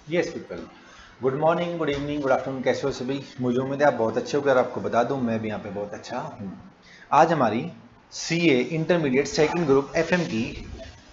Yes people, good morning, good evening, good afternoon, कैसे हो सभी। मुझे उम्मीद है आप बहुत अच्छे हो गए और आपको बता दूं मैं भी यहाँ पे बहुत अच्छा हूँ। आज हमारी CA intermediate second group FM की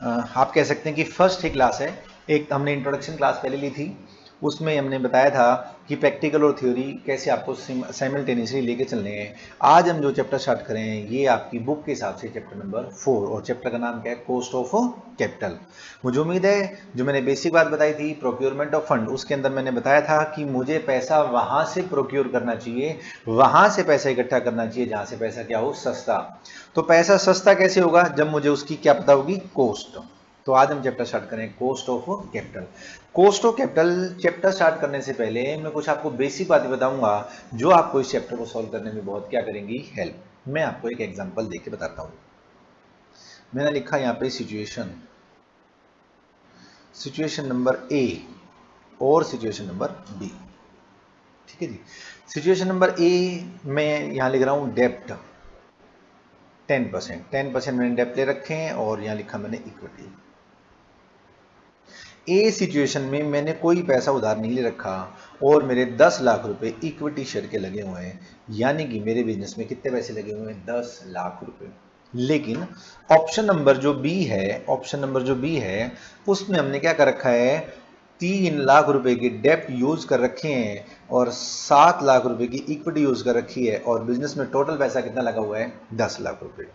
आप कह सकते हैं कि फर्स्ट ही क्लास है। एक हमने इंट्रोडक्शन क्लास पहले ली थी, उसमें हमने बताया था कि प्रैक्टिकल और थ्योरी कैसे आपको साइमल्टेनियसली लेके चलने हैं। आज हम जो चैप्टर स्टार्ट करें हैं ये आपकी बुक के हिसाब से चैप्टर नंबर 4 और चैप्टर का नाम क्या है, कॉस्ट ऑफ कैपिटल। मुझे उम्मीद है जो मैंने बेसिक बात बताई थी प्रोक्योरमेंट ऑफ फंड, उसके अंदर मैंने बताया था कि मुझे पैसा वहां से प्रोक्योर करना चाहिए, वहां से पैसा इकट्ठा करना चाहिए जहां से पैसा क्या हो, सस्ता। तो पैसा सस्ता कैसे होगा, जब मुझे उसकी क्या पता होगी, कॉस्ट। तो आज हम चैप्टर स्टार्ट करें cost of capital. Cost of capital chapter start करने से पहले मैं कुछ आपको बेसिक बातें बताऊंगा जो आपको इस चैप्टर को सॉल्व करने में बहुत क्या करेंगी, हेल्प। मैं आपको एक एग्जांपल देके बताता हूं। मैंने लिखा यहाँ पे सिचुएशन, सिचुएशन नंबर ए और सिचुएशन नंबर बी। ठीक है जी। सिचुएशन नंबर ए में यहां लिख रहा हूं डेप्ट 10%, 10% मैंने डेप्ट ले रखे हैं और यहां लिखा मैंने इक्विटी। ए सिचुएशन में मैंने कोई पैसा उधार नहीं ले रखा और मेरे 10 लाख रुपए इक्विटी शेयर के लगे हुए हैं, यानी कि मेरे बिजनेस में कितने पैसे लगे हुए हैं, 10 लाख रुपए। लेकिन ऑप्शन नंबर जो बी है, ऑप्शन नंबर जो बी है उसमें हमने क्या कर रखा है, 3 लाख रुपए की डेप्ट यूज कर रखे हैं और 7 लाख रुपए की इक्विटी यूज कर रखी है और बिजनेस में टोटल पैसा कितना लगा हुआ है, 10 लाख रुपए।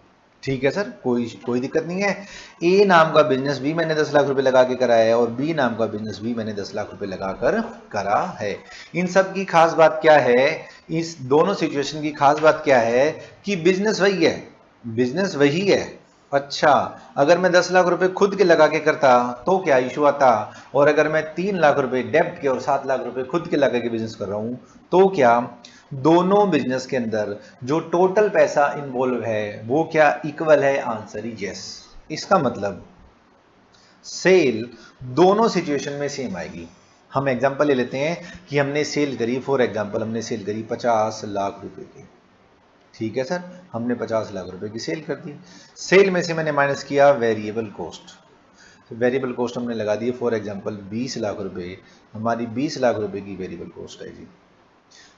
ठीक है सर, कोई कोई दिक्कत नहीं है। ए नाम का बिजनेस भी मैंने 10 लाख रुपए लगा के करा है और बी नाम का बिजनेस भी मैंने 10 लाख रुपए लगाकर करा है। इन सब की खास बात क्या है, इस दोनों सिचुएशन की खास बात क्या है कि बिजनेस वही है, बिजनेस वही है। अच्छा, अगर मैं 10 लाख रुपए खुद के लगा के करता तो क्या इशू आता, और अगर मैं 3 लाख रुपए डेब्ट के और 7 लाख रुपए खुद के लगा के बिजनेस कर रहा हूं तो क्या दोनों बिजनेस के अंदर जो टोटल पैसा इन्वॉल्व है वो क्या इक्वल है, आंसर इज यस। इसका मतलब सेल दोनों सिचुएशन में सेम आएगी। हम एग्जांपल ले लेते हैं कि हमने सेल करी, फॉर एग्जांपल हमने सेल करी 50 लाख रुपए की। ठीक है सर, हमने 50 लाख रुपए की सेल कर दी। सेल में से मैंने माइनस किया वेरिएबल कॉस्ट, तो वेरिएबल कॉस्ट हमने लगा दी फॉर एग्जांपल 20 लाख रुपए, हमारी 20 लाख रुपए की वेरिएबल कॉस्ट है जी।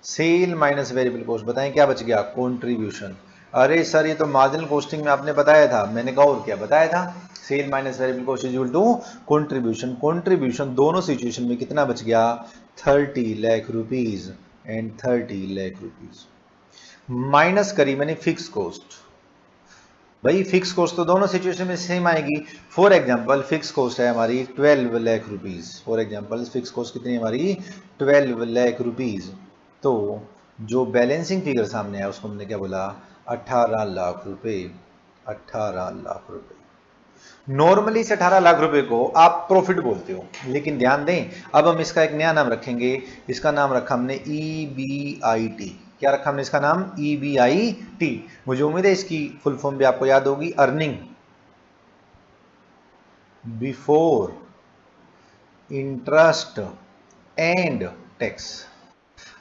सेल माइनस वेरिएबल कॉस्ट, बताएं क्या बच गया, कंट्रीब्यूशन। अरे सर ये तो मार्जिनल कॉस्टिंग में आपने बताया था, मैंने कहा और क्या बताया था, sale minus variable cost is equal to contribution. Contribution दोनों सिचुएशन में कितना बच गया, 30 lakh rupees and 30 lakh rupees. Minus करी मैंने फिक्स कॉस्ट, भाई फिक्स कॉस्ट तो दोनों सिचुएशन में सेम आएगी। फॉर एग्जांपल फिक्स कॉस्ट है हमारी 12 lakh rupees, for example fix cost कितनी है हमारी, 12 लाख रुपीज। तो जो बैलेंसिंग फिगर सामने है उसको हमने क्या बोला, 18 लाख रुपए, 18 लाख रुपए। नॉर्मली इस 18 लाख रुपए को आप प्रॉफिट बोलते हो, लेकिन ध्यान दें अब हम इसका एक नया नाम रखेंगे। इसका नाम रखा हमने EBIT। क्या रखा हमने इसका नाम, EBIT। मुझे उम्मीद है इसकी फुल फॉर्म भी आपको याद होगी, earning before interest and tax.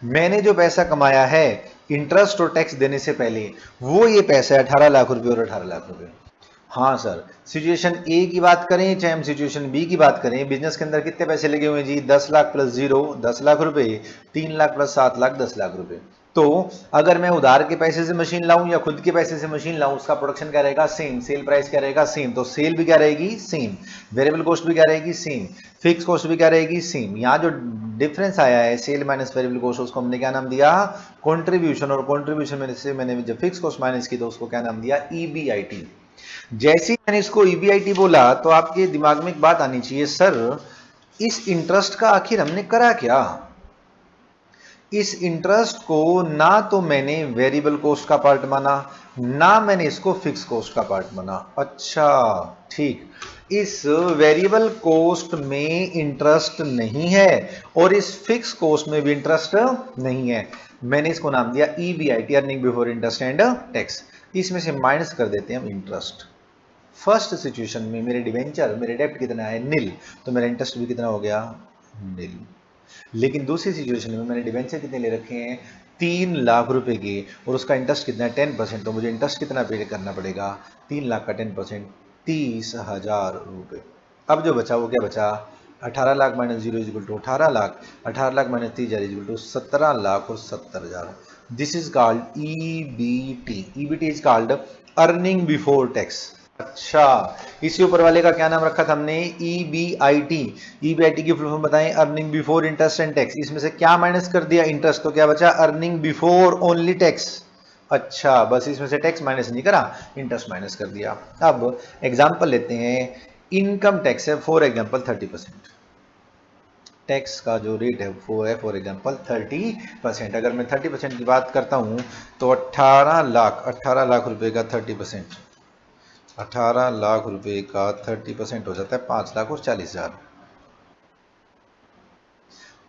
मैंने जो पैसा कमाया है इंटरेस्ट और टैक्स देने से पहले, वो ये पैसा है 18 लाख रुपए और 18 लाख रुपए। हाँ सर, सिचुएशन ए की बात करें चाहे हम सिचुएशन बी की बात करें, बिजनेस के अंदर कितने पैसे लगे हुए हैं जी, 10 लाख प्लस जीरो 10 लाख रुपए, 3 लाख प्लस 7 लाख 10 लाख रुपए। तो अगर मैं उधार के पैसे से मशीन लाऊं या खुद के पैसे से मशीन लाऊं, उसका प्रोडक्शन क्या रहेगा, सेम। सेल प्राइस क्या रहेगा, सेम। तो सेल भी क्या रहेगी, सेम। वेरिएबल कॉस्ट भी क्या रहेगी, सेम। फिक्स कॉस्ट भी क्या रहेगी, सेम। यहाँ जो डिफरेंस आया है सेल माइनस वेरिएबल कॉस्ट, उसको हमने क्या नाम दिया, कंट्रीब्यूशन। और कंट्रीब्यूशन में से मैंने जब फिक्स कॉस्ट माइनस की तो उसको क्या नाम दिया, EBIT। जैसे ही मैंने इसको EBIT बोला तो आपके दिमाग में एक बात आनी चाहिए, सर इस इंटरेस्ट का आखिर हमने करा क्या। इस इंटरेस्ट को ना तो मैंने वेरिएबल कॉस्ट का पार्ट माना, ना मैंने इसको फिक्स कॉस्ट का पार्ट माना। अच्छा ठीक, इस वेरिएबल कॉस्ट में इंटरेस्ट नहीं है और इस फिक्स कॉस्ट में भी इंटरेस्ट नहीं है। मैंने इसको नाम दिया EBIT, earning before interest and tax. इसमें से माइनस कर देते हैं हम इंटरेस्ट। फर्स्ट सिचुएशन में मेरे डिवेंचर, मेरे डेप्ट कितना है, नील, तो मेरा इंटरेस्ट भी कितना हो गया, नील। लेकिन दूसरी सिचुएशन में मैंने डिवेंचर कितने ले रखे हैं, 3 लाख रुपए के, और उसका इंटरेस्ट कितना है, 10%। तो मुझे इंटरेस्ट कितना पे करना पड़ेगा, 3 लाख का 10%, 30,000 रुपए। अब जो बचा वो क्या बचा, 18 lakh minus 0 is equal to 18 lakh, 18 lakh minus 30,000 is equal to 17 lakh और 70,000। This is called EBT. EBT is called earning before tax. अच्छा, इसी ऊपर वाले का क्या नाम रखा था हमने? ईबीआईटी। ईबीआईटी की फुल फॉर्म बताएं, earning before interest and tax. इसमें से क्या माइनस कर दिया? इंटरेस्ट, तो क्या बचा? Earning before only tax. अच्छा, बस इसमें से टैक्स माइनस नहीं करा, इंटरेस्ट माइनस कर दिया। अब एग्जांपल लेते हैं, इनकम टैक्स है फॉर एग्जांपल 30%। टैक्स का जो रेट है वो है फॉर एग्जांपल 30%। अगर मैं 30% की बात करता हूं तो 18 लाख रुपए का 30%, 18 लाख रुपए का 30% हो जाता है 5,40,000।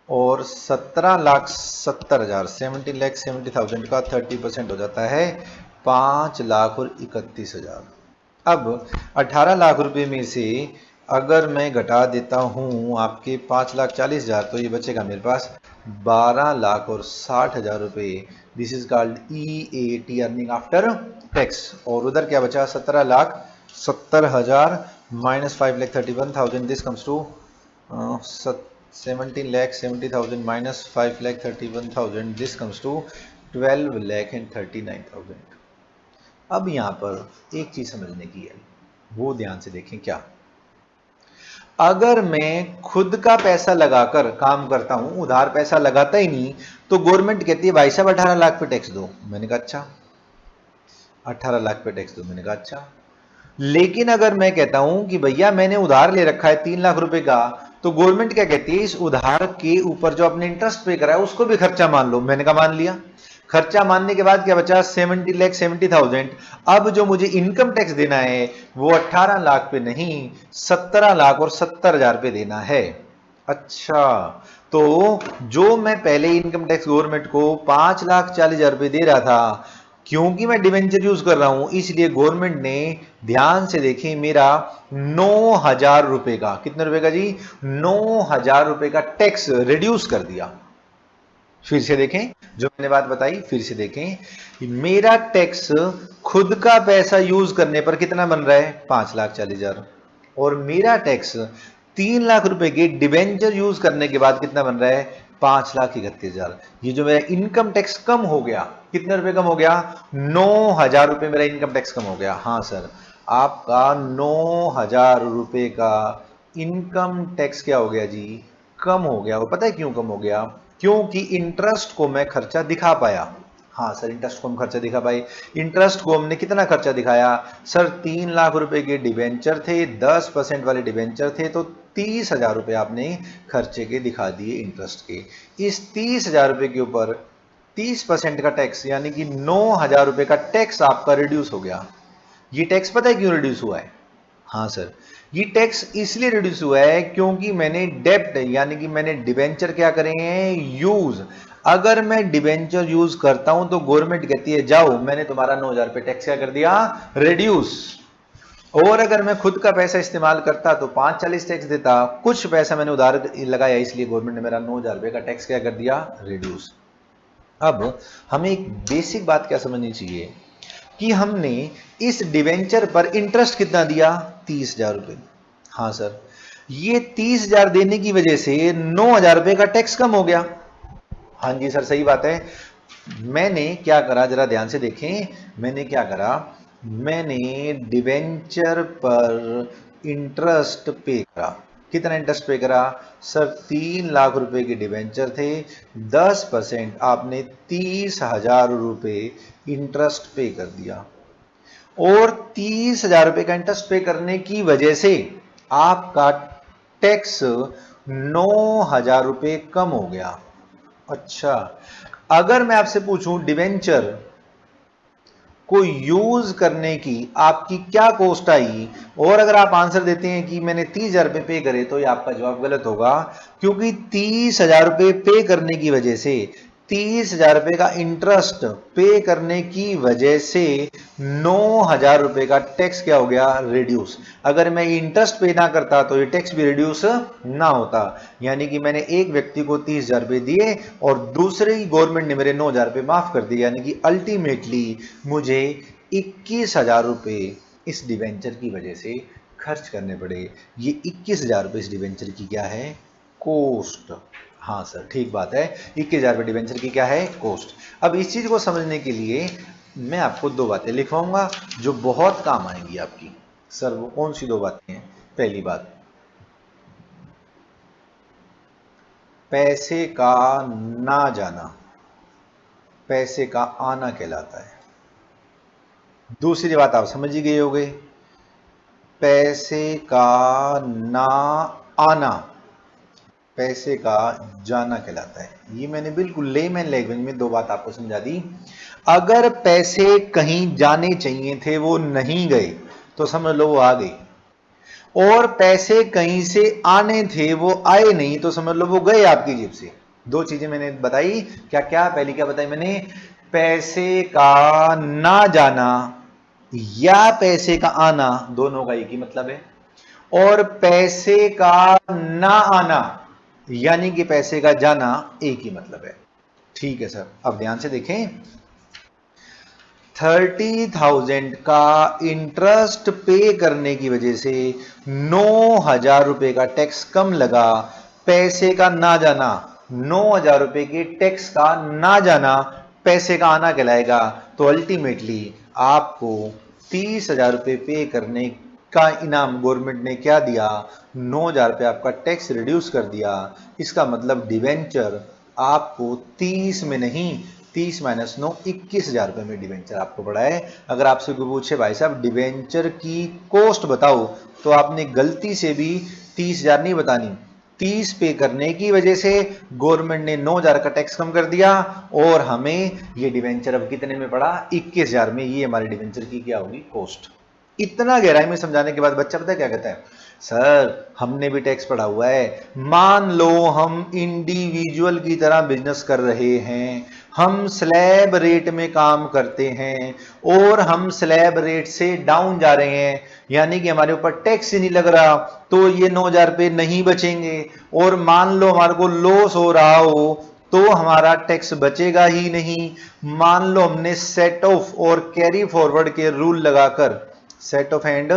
और 17,70,000, 17,70,000 का 30% हो जाता है 5,31,000। अब 18 लाख रुपए में से अगर मैं घटा देता हूं आपके 5,40,000, तो ये बचेगा मेरे पास 12,60,000 रुपए। This is called EAT, earning after tax. और उधर क्या बचा? 17,70,000 minus 5,31,000, this comes to 17,70,000 minus 5,31,000, this comes to 12,39,000। अब यहां पर एक चीज समझने की है, वो ध्यान से देखें। क्या अगर मैं खुद का पैसा लगाकर काम करता हूं, उधार पैसा लगाता ही नहीं, तो गवर्नमेंट कहती है भाई साहब 18 लाख पे टैक्स दो। मैंने कहा अच्छा। 18 लाख पे टैक्स दो, मैंने कहा अच्छा। लेकिन अगर मैं कहता हूं कि भैया मैंने उधार ले रखा है 3 लाख रुपए का, तो गवर्नमेंट क्या कहती है? इस उधार के ऊपर जो आपने इंटरेस्ट पे करा है उसको भी खर्चा मान लो। मैंने कहा मान लिया। खर्चा मानने के बाद क्या बचा? 70,70,000। अब जो मुझे इनकम टैक्स देना है वो 18 लाख पे नहीं, 17,70,000 पे देना है। अच्छा, तो जो मैं पहले इनकम टैक्स गवर्नमेंट को 5,40,000 रुपए दे रहा था, क्योंकि मैं डिवेंचर यूज कर रहा हूं, इसलिए गवर्नमेंट ने, ध्यान से देखें, मेरा 9,000 रुपए का, कितने रुपए का जी? 9,000 रुपए का टैक्स रिड्यूस कर दिया। फिर से देखें जो मैंने बात बताई, फिर से देखें। मेरा टैक्स खुद का पैसा यूज करने पर कितना बन रहा है? 5,40,000। और मेरा टैक्स 3 लाख रुपए के डिवेंचर यूज करने के बाद कितना बन रहा है? 5,31,000। ये जो मेरा इनकम टैक्स कम हो गया, कितने रुपए कम हो गया? 9,000 रुपए मेरा इनकम टैक्स कम हो गया। हाँ सर, आपका 9,000 रुपए का इनकम टैक्स क्या हो गया जी? कम हो गया। वो पता है क्यों कम हो गया? क्योंकि इंटरेस्ट को मैं खर्चा दिखा पाया। हाँ सर, इंटरेस्ट को हम खर्चा दिखा पाए। इंटरेस्ट को हमने कितना खर्चा दिखाया सर? 3 लाख रुपए के डिवेंचर थे, 10% वाले डिवेंचर थे, तो 30,000 रुपए आपने खर्चे के दिखा दिए इंटरेस्ट के। इस 30,000 रुपए के ऊपर 30% का टैक्स, यानी कि 9,000 रुपए का टैक्स आपका रिड्यूस हो गया। ये टैक्स पता है क्यों रिड्यूस हुआ है? हाँ सर, ये टैक्स इसलिए रिड्यूस हुआ है क्योंकि मैंने डेब्ट, यानी कि मैंने डिबेंचर क्या करे हैं? यूज। अगर मैं डिबेंचर यूज करता हूं तो गवर्नमेंट कहती है जाओ, मैंने तुम्हारा 9,000 रुपए टैक्स क्या कर दिया? रिड्यूस। और अगर मैं खुद का पैसा इस्तेमाल करता तो 5,40 टैक्स देता। कुछ पैसा मैंने उधार लगाया, इसलिए गवर्नमेंट ने मेरा 9,000 रुपए का टैक्स क्या कर दिया? रिड्यूस। अब हमें एक बेसिक बात क्या समझनी चाहिए कि हमने इस डिवेंचर पर इंटरेस्ट कितना दिया? 30,000 रुपए। हाँ सर, ये 30,000 देने की वजह से 9,000 रुपए का टैक्स कम हो गया। हाँ जी सर, सही बात है। मैंने क्या करा, जरा ध्यान से देखें। मैंने क्या करा? मैंने डिवेंचर पर इंटरेस्ट पे करा। कितना इंटरेस्ट पे करा सर? 3 लाख रुपए के डिवेंचर थे, 10% आपने 30,000 रुपए इंटरेस्ट पे कर दिया। और 30,000 रुपए का इंटरेस्ट पे करने की वजह से आपका टैक्स 9,000 रुपए कम हो गया। अच्छा, अगर मैं आपसे पूछूं डिवेंचर को यूज करने की आपकी क्या कॉस्ट आई, और अगर आप आंसर देते हैं कि मैंने 30,000 रुपए पे करे, तो ये आपका जवाब गलत होगा। क्योंकि 30,000 रुपए पे करने की वजह से, 30,000 रुपए का इंटरेस्ट पे करने की वजह से 9,000 रुपए का टैक्स क्या हो गया? रिड्यूस। अगर मैं इंटरेस्ट पे ना करता तो ये टैक्स भी रिड्यूस ना होता। यानी कि मैंने एक व्यक्ति को 30,000 रुपए दिए और दूसरे ही गवर्नमेंट ने मेरे 9,000 रुपए माफ कर दिए, यानी कि अल्टीमेटली मुझे 21,000 रुपए इस डिवेंचर की वजह से खर्च करने पड़े। ये 21,000 रुपये इस डिवेंचर की क्या है? कोस्ट। हाँ सर, ठीक बात है, 21,000 रुपये डिवेंचर की क्या है? कोस्ट। अब इस चीज को समझने के लिए मैं आपको दो बातें लिखवाऊंगा जो बहुत काम आएंगी आपकी। सर वो कौन सी दो बातें हैं? पहली बात, पैसे का ना जाना पैसे का आना कहलाता है। दूसरी बात आप समझ ही गए होंगे, पैसे का ना आना पैसे का जाना कहलाता है। ये मैंने बिल्कुल लेमैन लैंग्वेज में दो बात आपको समझा दी। अगर पैसे कहीं जाने चाहिए थे वो नहीं गए तो समझ लो वो आ गए, और पैसे कहीं से आने थे वो आए नहीं तो समझ लो वो गए आपकी जेब से। दो चीजें मैंने बताई, क्या क्या? पहली क्या बताई मैंने? पैसे का ना जाना या पैसे का आना दोनों का एक ही मतलब है, और पैसे का ना आना यानी कि पैसे का जाना एक ही मतलब है। ठीक है सर, अब ध्यान से देखें, 30,000 का इंटरेस्ट पे करने की वजह से 9,000 रुपए का टैक्स कम लगा। पैसे का ना जाना, 9,000 रुपए के टैक्स का ना जाना पैसे का आना कहलाएगा। तो अल्टीमेटली आपको 30,000 रुपए पे करने का इनाम गवर्नमेंट ने क्या दिया? 9,000 रुपये आपका टैक्स रिड्यूस कर दिया। इसका मतलब डिवेंचर आपको 30 में नहीं, 30 माइनस 9 21,000 रुपये में डिवेंचर आपको पड़ा है। अगर आपसे कोई पूछे भाई साहब डिवेंचर की कॉस्ट बताओ, तो आपने गलती से भी 30,000 नहीं बतानी। 30 पे करने की वजह से गवर्नमेंट ने 9,000 का टैक्स कम कर दिया और हमें ये डिवेंचर अब कितने में पड़ा? 21,000 में। ये हमारे डिवेंचर की क्या होगी? कॉस्ट। इतना गहराई में समझाने के बाद बच्चा पता है क्या कहता है? सर हमने भी टैक्स पढ़ा हुआ है। मान लो हम इंडिविजुअल की तरह बिजनेस कर रहे हैं, हम स्लैब रेट में काम करते हैं और हम स्लैब रेट से डाउन जा रहे हैं, यानी कि हमारे ऊपर टैक्स ही नहीं लग रहा, तो ये 9,000 रुपये नहीं बचेंगे। और मान लो हमारे को लॉस हो रहा हो तो हमारा टैक्स बचेगा ही नहीं। मान लो हमने सेट ऑफ और कैरी फॉरवर्ड के रूल लगाकर, set of and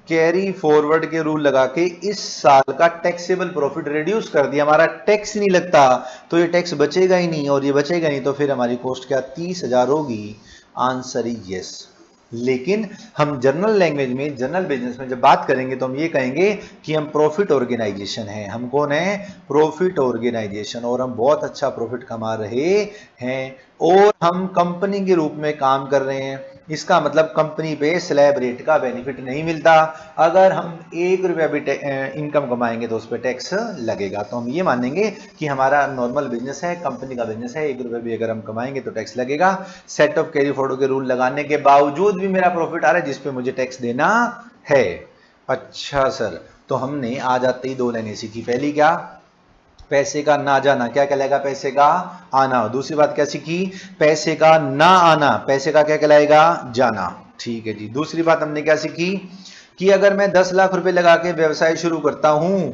carry forward के रूल लगा के इस साल का टैक्सेबल प्रॉफिट रिड्यूस कर दिया, हमारा टैक्स नहीं लगता, तो ये टैक्स बचेगा ही नहीं, और ये बचेगा नहीं तो फिर हमारी कॉस्ट क्या 30,000 होगी? Answer is yes. लेकिन हम जनरल लैंग्वेज में, जनरल बिजनेस में जब बात करेंगे तो हम ये कहेंगे कि हम प्रॉफिट ऑर्गेनाइजेशन हैं। हम कौन है? प्रॉफिट ऑर्गेनाइजेशन, और हम बहुत अच्छा प्रॉफिट कमा रहे हैं और हम कंपनी के रूप में काम कर रहे हैं। इसका मतलब कंपनी पे स्लैब रेट का बेनिफिट नहीं मिलता। अगर हम 1 रुपया भी इनकम कमाएंगे तो उस पर टैक्स लगेगा। तो हम ये मानेंगे कि हमारा नॉर्मल बिजनेस है, कंपनी का बिजनेस है, 1 रुपया भी अगर हम कमाएंगे तो टैक्स लगेगा। सेट ऑफ कैरी फॉरवर्ड के रूल लगाने के बावजूद भी मेरा प्रॉफिट आ रहा है जिसपे मुझे टैक्स देना है। अच्छा सर, तो हमने आ जाते ही दो लाइनें सीखी। पहली क्या? पैसे का ना जाना क्या कहलाएगा? पैसे का आना। दूसरी बात क्या सीखी? पैसे का ना आना पैसे का क्या कहलाएगा? जाना। ठीक है जी। दूसरी बात हमने क्या सीखी कि अगर मैं 10 लाख रुपए लगा के व्यवसाय शुरू करता हूं,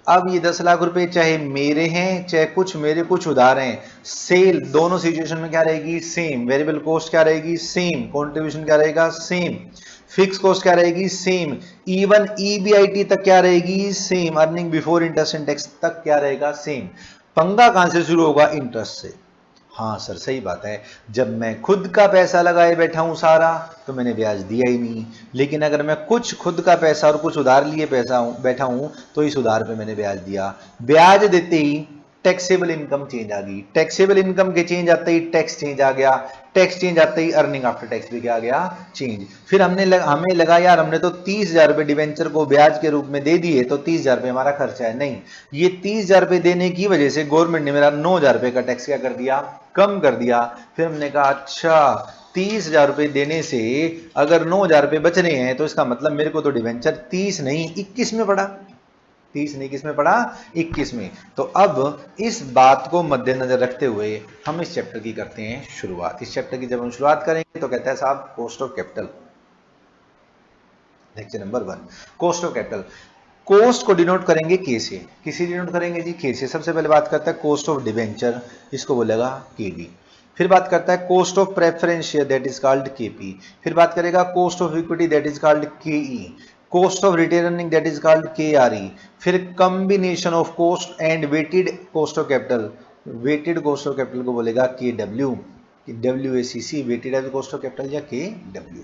अब ये 10 लाख रुपए चाहे मेरे हैं चाहे कुछ मेरे कुछ उधार हैं, सेल दोनों सिचुएशन में क्या रहेगी? सेम। वेरिएबल कॉस्ट क्या रहेगी? सेम। कंट्रीब्यूशन क्या रहेगा? सेम। फिक्स कॉस्ट क्या रहेगी? सेम। इवन ईबीआईटी तक क्या रहेगी? Same. Earning before interest and tax तक क्या रहेगा? सेम। पंगा कहां से शुरू होगा? इंटरेस्ट से। हाँ सर सही बात है, जब मैं खुद का पैसा लगाए बैठा हूं सारा तो मैंने ब्याज दिया ही नहीं, लेकिन अगर मैं कुछ खुद का पैसा और कुछ उधार लिए पैसा बैठा हूं तो इस उधार पे मैंने ब्याज दिया। ब्याज देते ही टैक्सेबल इनकम चेंज आ गई, टैक्सेबल इनकम के चेंज आते ही टैक्स चेंज आ गया, टैक्स चेंज आते ही अर्निंग आफ्टर टैक्स भी क्या आ गया? चेंज। फिर हमें लगा यार हमने तो 30,000 रुपए डिवेंचर को ब्याज के रूप में दे दिए तो 30,000 रुपए हमारा खर्चा है। नहीं, ये 30,000 रुपए देने की वजह से गवर्नमेंट ने मेरा 9,000 रुपए का टैक्स क्या कर दिया? कम कर दिया। फिर हमने कहा अच्छा 30,000 रुपए देने से अगर 9,000 रुपए बच रहे हैं तो इसका मतलब मेरे को तो डिवेंचर 30 नहीं 21 में पड़ा। 30 नहीं किस में पड़ा? 21 में। तो अब इस बात को मद्देनजर रखते हुए हम इस चैप्टर की करते हैं शुरुआत। इस चैप्टर की जब हम शुरुआत करेंगे तो कहता है साहब cost of capital. Lecture number 1, cost of capital. Cost को डिनोट करेंगे के से। किसी डिनोट करेंगे जी? के से। सबसे पहले बात करता है कॉस्ट ऑफ डिवेंचर, इसको बोलेगा केडी। फिर बात करता है cost of preference share, that is called KP. फिर बात करेगा cost of equity, that is called KE. Cost of retained earning that is called KRE। फिर combination of cost and weighted cost of capital, weighted cost of capital को बोलेगा KW, WACC, weighted age cost of capital या KW।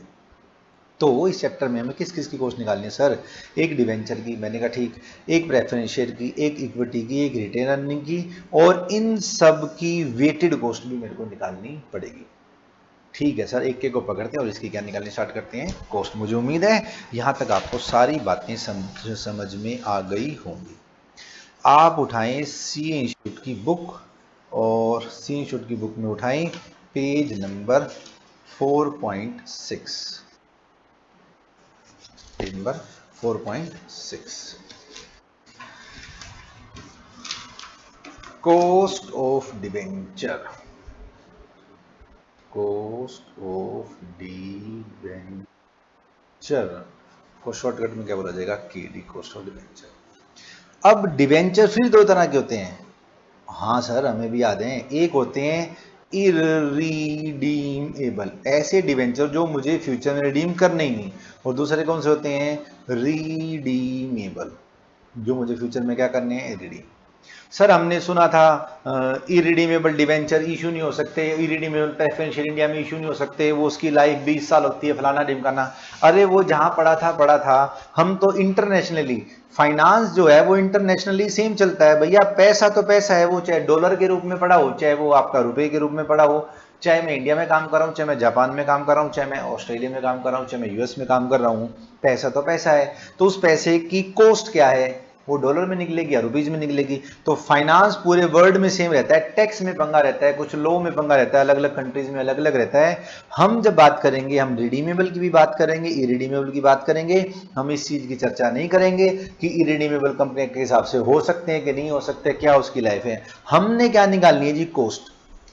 तो इस chapter में हमें किस किस की कॉस्ट निकालनी है सर? एक डिवेंचर की, मैंने कहा ठीक, एक प्रेफरेंस शेयर की, एक इक्विटी की, एक रिटेन अर्निंग की, और इन सब की वेटेड कॉस्ट भी मेरे को निकालनी पड़ेगी। ठीक है सर, एक एक को पकड़ते हैं और इसकी क्या निकालनी स्टार्ट करते हैं, कॉस्ट। मुझे उम्मीद है यहां तक आपको सारी बातें समझ में आ गई होंगी। आप उठाएं सी इंस्टीट्यूट की बुक, और सी इंस्टीट्यूट की बुक में उठाएं page number 4.6, page number 4.6, cost of debenture, cost of debenture को शॉर्टकट में क्या बोला जाएगा, KD, कॉस्ट ऑफ डिबेंचर। अब डिबेंचर फिर दो तरह के होते हैं। हाँ सर, हमें भी याद है, एक होते हैं इररिडीमेबल, ऐसे डिवेंचर जो मुझे फ्यूचर में रिडीम करने ही नहीं, और दूसरे कौन से होते हैं, रिडीमेबल, जो मुझे फ्यूचर में क्या करने हैं, रिडीम। सर हमने सुना था इरिडीमेबल डिवेंचर इशू नहीं हो सकते, इरिडीमेबल प्रेफरेंस शेयर इंडिया में इशू नहीं हो सकते, वो उसकी लाइफ 20 साल होती है, फलाना ढिमकाना। अरे वो जहां पढ़ा था। हम तो इंटरनेशनली, फाइनेंस जो है वो इंटरनेशनली सेम चलता है भैया। पैसा तो पैसा है, वो चाहे डॉलर के रूप में पड़ा हो, चाहे वो आपका रुपए के रूप में पड़ा हो, चाहे मैं इंडिया में काम कर रहा हूँ, चाहे मैं जापान में काम कर रहा हूँ, चाहे मैं ऑस्ट्रेलिया में काम कर रहा हूँ, चाहे मैं US में काम कर रहा हूँ, पैसा तो पैसा है। तो उस पैसे की कॉस्ट क्या है, वो डॉलर में निकलेगी या रुपीज में निकलेगी। तो फाइनेंस पूरे वर्ल्ड में सेम रहता है, टैक्स में पंगा रहता है, कुछ लॉ में पंगा रहता है, अलग अलग कंट्रीज में अलग अलग रहता है। हम जब बात करेंगे, हम रिडीमेबल की भी बात करेंगे, इरिडीमेबल की बात करेंगे। हम इस चीज की चर्चा नहीं करेंगे कि इरिडीमेबल कंपनी के हिसाब से हो सकते हैं कि नहीं हो सकते, क्या उसकी लाइफ है। हमने क्या निकालनी है जी, कॉस्ट।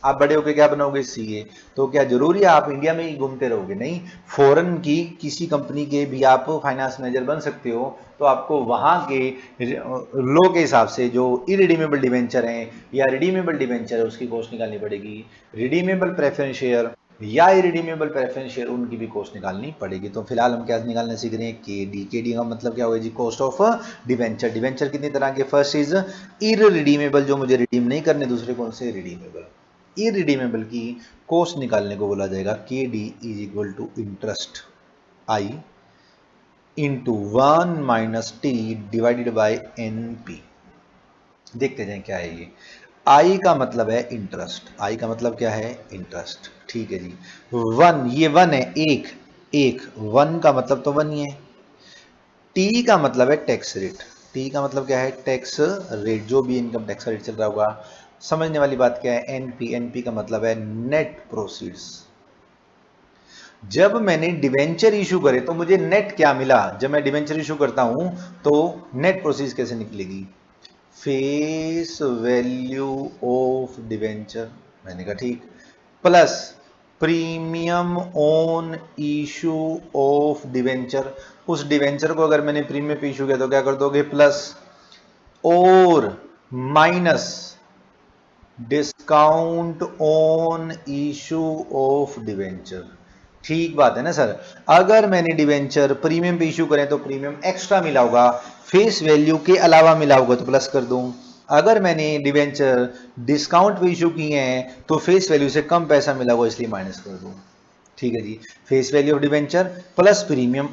आप बड़े होकर क्या बनोगे, CA। तो क्या जरूरी है आप इंडिया में ही घूमते रहोगे? नहीं, फॉरेन की किसी कंपनी के भी आप फाइनेंस मैनेजर बन सकते हो। तो आपको वहां के लॉ के हिसाब से जो इरिडीमेबल डिवेंचर हैं या रिडीमेबल डिवेंचर है, उसकी कॉस्ट निकालनी पड़ेगी। रिडीमेबल प्रेफरेंस शेयर या इरिडीमेबल प्रेफरेंस शेयर, उनकी भी कॉस्ट निकालनी पड़ेगी। तो फिलहाल हम क्या निकालना सीख रहे हैं, KD का मतलब क्या होगा जी, कॉस्ट ऑफ डिवेंचर। डिवेंचर कितनी तरह के, फर्स्ट इज इरिडीमेबल, जो मुझे रिडीम नहीं करने, दूसरे कौन से, रिडीमेबल। इरिडीमेबल की कॉस्ट निकालने को बोला जाएगा KD is equal to interest I into 1 - T divided by NP। देखते जाएं क्या है ये। I का मतलब है इंटरेस्ट, I का मतलब क्या है, इंटरेस्ट। ठीक है जी। 1, ये 1 है, एक एक 1 का मतलब तो 1 ही है। T का मतलब है टैक्स रेट, T का मतलब क्या है, टैक्स रेट, जो भी इनकम टैक्स रेट चल रहा होगा। समझने वाली बात क्या है, NP का मतलब है नेट प्रोसीड्स। जब मैंने डिवेंचर इशू करे तो मुझे नेट क्या मिला, जब मैं डिवेंचर इशू करता हूं तो नेट प्रोसीड्स कैसे निकलेगी, फेस वैल्यू ऑफ डिवेंचर, मैंने कहा ठीक, plus premium on issue of debenture. उस डिवेंचर को अगर मैंने प्रीमियम पे इशू किया तो क्या कर दोगे, प्लस, और minus discount on issue of debenture. ठीक बात है ना सर। अगर मैंने डिवेंचर प्रीमियम पे इशू करें तो प्रीमियम एक्स्ट्रा मिला होगा, फेस वैल्यू के अलावा मिला होगा तो प्लस कर दूं। अगर मैंने डिवेंचर डिस्काउंट पे इशू किए हैं तो फेस वैल्यू से कम पैसा मिला होगा, इसलिए माइनस कर दूं। ठीक है जी, face value of debenture plus premium,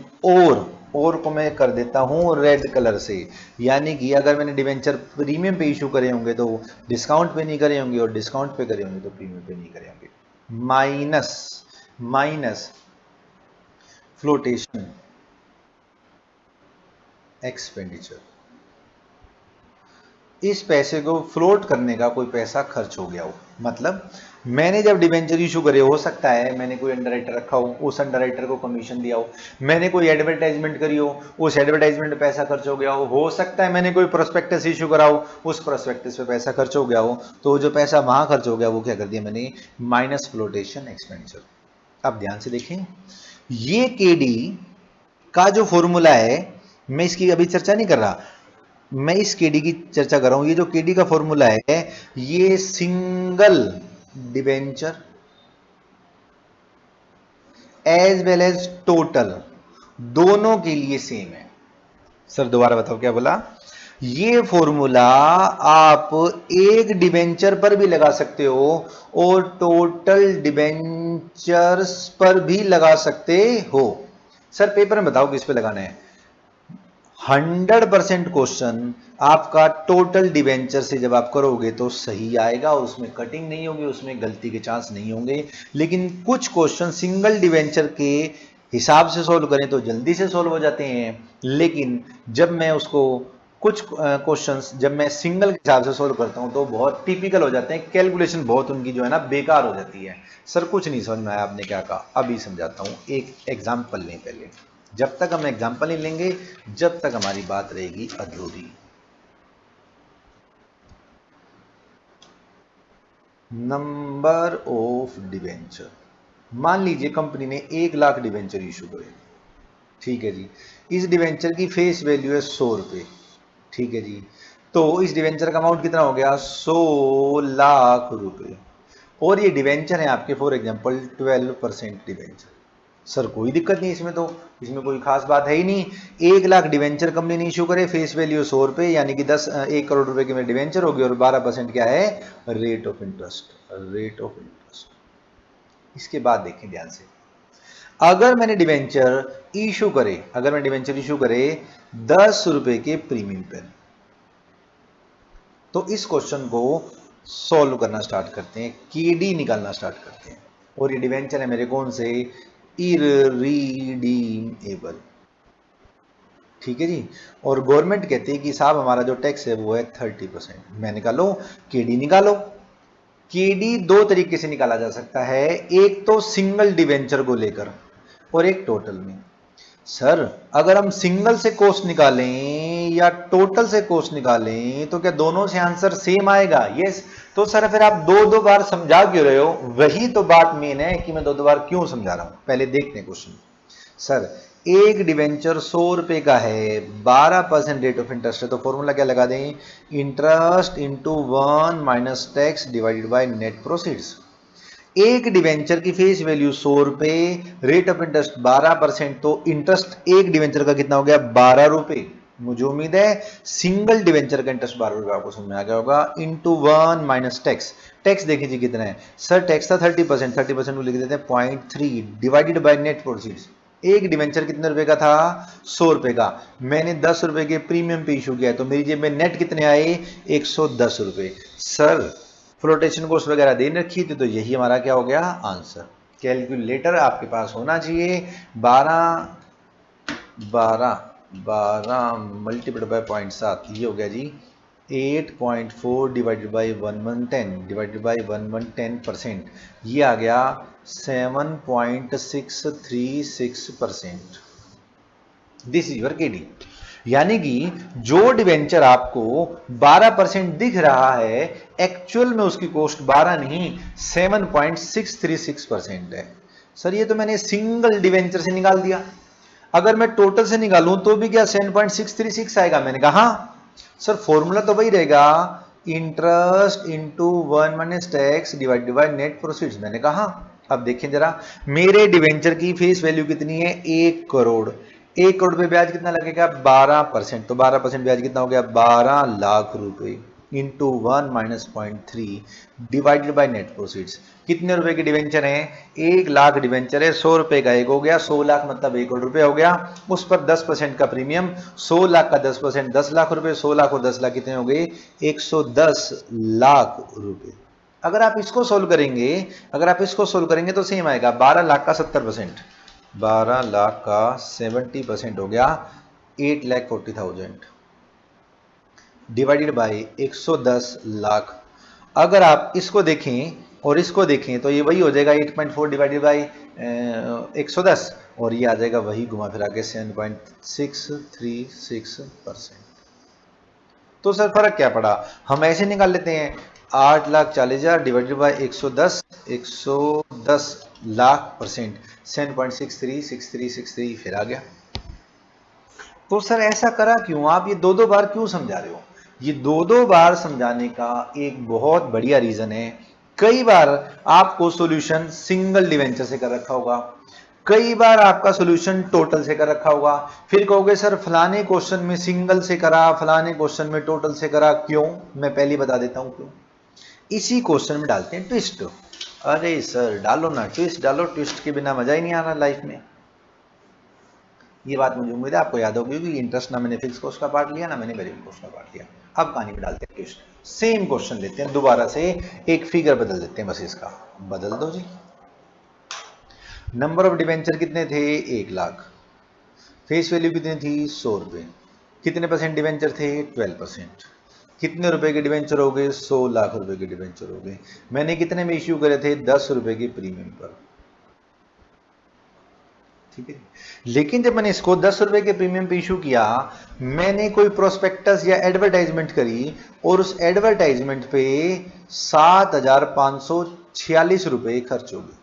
और को मैं कर देता हूं रेड कलर से। यानी कि अगर मैंने डिवेंचर प्रीमियम पे इशू करे होंगे तो डिस्काउंट पे नहीं करे होंगे, और डिस्काउंट पे करे होंगे तो प्रीमियम पे नहीं करे होंगे। माइनस माइनस फ्लोटेशन एक्सपेंडिचर, इस पैसे को फ्लोट करने का कोई पैसा खर्च हो गया हो। मतलब मैंने जब डिवेंचर इशू करे, हो सकता है मैंने कोई अंडरराइटर रखा हो, उस अंडरराइटर को कमीशन दिया हो, मैंने कोई एडवर्टाइजमेंट करी हो, उस एडवर्टाइजमेंट में पैसा खर्च हो गया हो सकता है मैंने कोई प्रोस्पेक्टस इशू करा हो, उस प्रोस्पेक्टस पे पैसा खर्च हो गया हो। तो जो पैसा वहां खर्च हो गया वो क्या कर दिया मैंने, माइनस फ्लोटेशन एक्सपेंडिचर। अब ध्यान से देखें, ये KD का जो फॉर्मूला है, मैं इसकी अभी चर्चा नहीं कर रहा, मैं इस KD की चर्चा कर रहा हूं। ये जो KD का फॉर्मूला है, ये single debenture as well as total, दोनों के लिए सेम है। सर दोबारा बताओ क्या बोला? ये फॉर्मूला आप एक डिबेंचर पर भी लगा सकते हो और टोटल डिबेंचर्स पर भी लगा सकते हो। सर पेपर में बताओ किस पे लगाना है। 100% क्वेश्चन आपका टोटल डिबेंचर से जब आप करोगे तो सही आएगा, उसमें कटिंग नहीं होगी, उसमें गलती के चांस नहीं होंगे। लेकिन कुछ क्वेश्चन सिंगल डिबेंचर के हिसाब से सोल्व करें तो जल्दी से सोल्व हो जाते हैं, लेकिन जब मैं उसको कुछ क्वेश्चंस जब मैं सिंगल के हिसाब से सोल्व करता हूं तो बहुत टिपिकल हो जाते हैं, कैलकुलेशन बहुत उनकी जो है ना बेकार हो जाती है। सर कुछ नहीं समझ में आया आपने क्या कहा, अभी समझाता हूं, एक एग्जांपल लें पहले। जब तक हम एग्जाम्पल नहीं लेंगे जब तक हमारी बात रहेगी अधूरी। नंबर ऑफ डिवेंचर, मान लीजिए कंपनी ने 1 लाख डिवेंचर इशू करे, ठीक है जी। इस डिवेंचर की फेस वैल्यू है 100 रुपए, ठीक है जी। तो इस डिवेंचर का अमाउंट कितना हो गया? 100 लाख रुपए। और ये डिवेंचर है आपके फॉर एग्जाम्पल 12% डिवेंचर। सर कोई दिक्कत नहीं इसमें, तो इसमें कोई खास बात है ही नहीं। 1 लाख डिवेंचर कंपनी ने इशू करे, फेस वैल्यू 100 रुपए, यानी कि 1 करोड़ रुपए की मेरी डिवेंचर होगी और 12% क्या है? Rate of interest, rate of interest. इसके बाद देखें ध्यान से, अगर मैंने डिवेंचर इशू करे, अगर मैंने डिवेंचर इशू करे 10 रुपए के प्रीमियम पे, तो इस क्वेश्चन को सॉल्व करना स्टार्ट करते हैं, केडी निकालना स्टार्ट करते हैं। और ये डिवेंचर है मेरे कौन से? इररीडीमेबल, ठीक है जी। और गवर्नमेंट कहती है कि साहब हमारा जो टैक्स है वो है 30%। मैं निकालो, केडी निकालो। केडी दो तरीके से निकाला जा सकता है, एक तो सिंगल डिवेंचर को लेकर और एक टोटल में। सर अगर हम सिंगल से कॉस्ट निकालें या टोटल से कॉस्ट निकालें तो क्या दोनों से आंसर सेम आएगा? यस। तो सर फिर आप दो दो बार समझा क्यों रहे हो? वही तो बात मेन है कि मैं दो दो बार क्यों समझा रहा हूं। पहले देखते हैं क्वेश्चन। सर एक डिवेंचर 100 रुपए का है, 12% रेट ऑफ इंटरेस्ट है, तो फॉर्मूला क्या लगा दें? Interest into 1 - tax divided by net proceeds. एक डिवेंचर की फेस वैल्यू 100 रुपए, रेट ऑफ इंटरेस्ट 12%, तो इंटरेस्ट एक डिवेंचर का कितना हो गया? 12 रुपए। मुझे उम्मीद है सिंगल डिवेंचर का इंटरेस्ट 12 रुपए आपको समझ में आ गया होगा। इंटू 1 - टैक्स, टैक्स देखिए जी कितना है? सर टैक्स था 30%, 30% को लिख देते हैं 0.3 डिवाइडेड बाय नेट प्रोसीड्स। एक डिवेंचर कितने रुपए का था? 100 रुपए का। मैंने 10 रुपए के प्रीमियम पे इशू किया है, तो मेरी जेब में नेट कितने आए? 110 रुपए। सर फ्लोटेशन कॉस्ट वगैरह दे रखी थी, तो यही हमारा क्या हो गया? आंसर। कैलकुलेटर आपके पास होना चाहिए। 12 मल्टीप्लाइड बाय 0.7, ये हो गया जी 8.4 डिवाइडेड बाई 1110 डिवाइडेड बाई 1110%, ये आ गया 7.636%। This is your KD. यानी कि जो डिवेंचर आपको 12% दिख रहा है, एक्चुअल में उसकी कॉस्ट 12 नहीं 7.636% है। सर ये तो मैंने सिंगल डिवेंचर से निकाल दिया, अगर मैं टोटल से निकालूं तो भी क्या 7.636 आएगा? मैंने कहा हाँ। सर फॉर्मूला तो वही रहेगा, interest into 1 - tax divided by net proceeds. मैंने कहा हाँ। अब देखें जरा, मेरे डिवेंचर की फेस वैल्यू कितनी है? 1 करोड़। 1 करोड़ पे ब्याज कितना लगेगा? 12%, तो 12% ब्याज कितना हो गया? 12 लाख रुपए into 1 - 0.3 divided by net proceeds. कितने रुपए की डिवेंचर है? 1 लाख डिवेंचर है, 100 रुपए का 1 हो गया, 100 लाख मतलब 1 करोड़ रुपए हो गया। उस पर 10% का प्रीमियम, 100 लाख का 10% 10 लाख रुपए, 100 लाख और 10 लाख कितने हो गए? 110 लाख रुपए। अगर आप इसको सोल्व करेंगे, अगर आप इसको सोल्व करेंगे तो सेम आएगा। 12 लाख का 70%, 12 लाख का 70% हो गया 8,40,000 डिवाइडेड बाई 110 लाख। अगर आप इसको देखें और इसको देखें तो ये वही हो जाएगा 8.4 डिवाइडेड बाई 110, और ये आ जाएगा वही घुमा फिरा के 7.636%। तो सर फर्क क्या पड़ा? हम ऐसे निकाल लेते हैं, 8,40,000 डिवाइडेड बाई 110, 110 लाख% 7.636363 फिर आ गया। तो सर ऐसा करा क्यों? आप ये दो दो बार क्यों समझा रहे हो? ये दो दो बार समझाने का एक बहुत बढ़िया रीजन है। कई बार आपको सॉल्यूशन सिंगल डिवेंचर से कर रखा होगा, कई बार आपका सॉल्यूशन टोटल से कर रखा होगा, फिर कहोगे सर फलाने क्वेश्चन में सिंगल से करा, फलाने क्वेश्चन में टोटल से करा, क्यों? मैं पहले बता देता हूं क्यों। इसी क्वेश्चन में डालते हैं ट्विस्ट। अरे सर डालो ना ट्विस्ट, डालो, ट्विस्ट के बिना मजा ही नहीं आ रहा लाइफ में। ये बात मुझे उम्मीद है आपको याद होगी, क्योंकि इंटरेस्ट ना मैंने फिक्स कोर्स का पार्ट लिया ना मैंने वेरिएबल कोर्स का पार्ट लिया। अब कहानी में डालते हैं ट्विस्ट, सेम क्वेश्चन लेते हैं दोबारा से, एक फिगर बदल देते हैं, बस इसका बदल दो जी। नंबर ऑफ डिवेंचर कितने थे? 1 लाख। फेस वैल्यू कितनी थी? 100 रुपये। कितने परसेंट डिवेंचर थे? 12%। कितने रुपए के डिवेंचर हो गए? 100 लाख रुपए के डिवेंचर हो गए। मैंने कितने में इश्यू करे थे? 10 रुपए के प्रीमियम पर। ठीक है, लेकिन जब मैंने इसको 10 रुपए के प्रीमियम पे इशू किया, मैंने कोई प्रोस्पेक्टस या एडवर्टाइजमेंट करी और उस एडवर्टाइजमेंट पे 7,546 रुपए खर्च हो गए।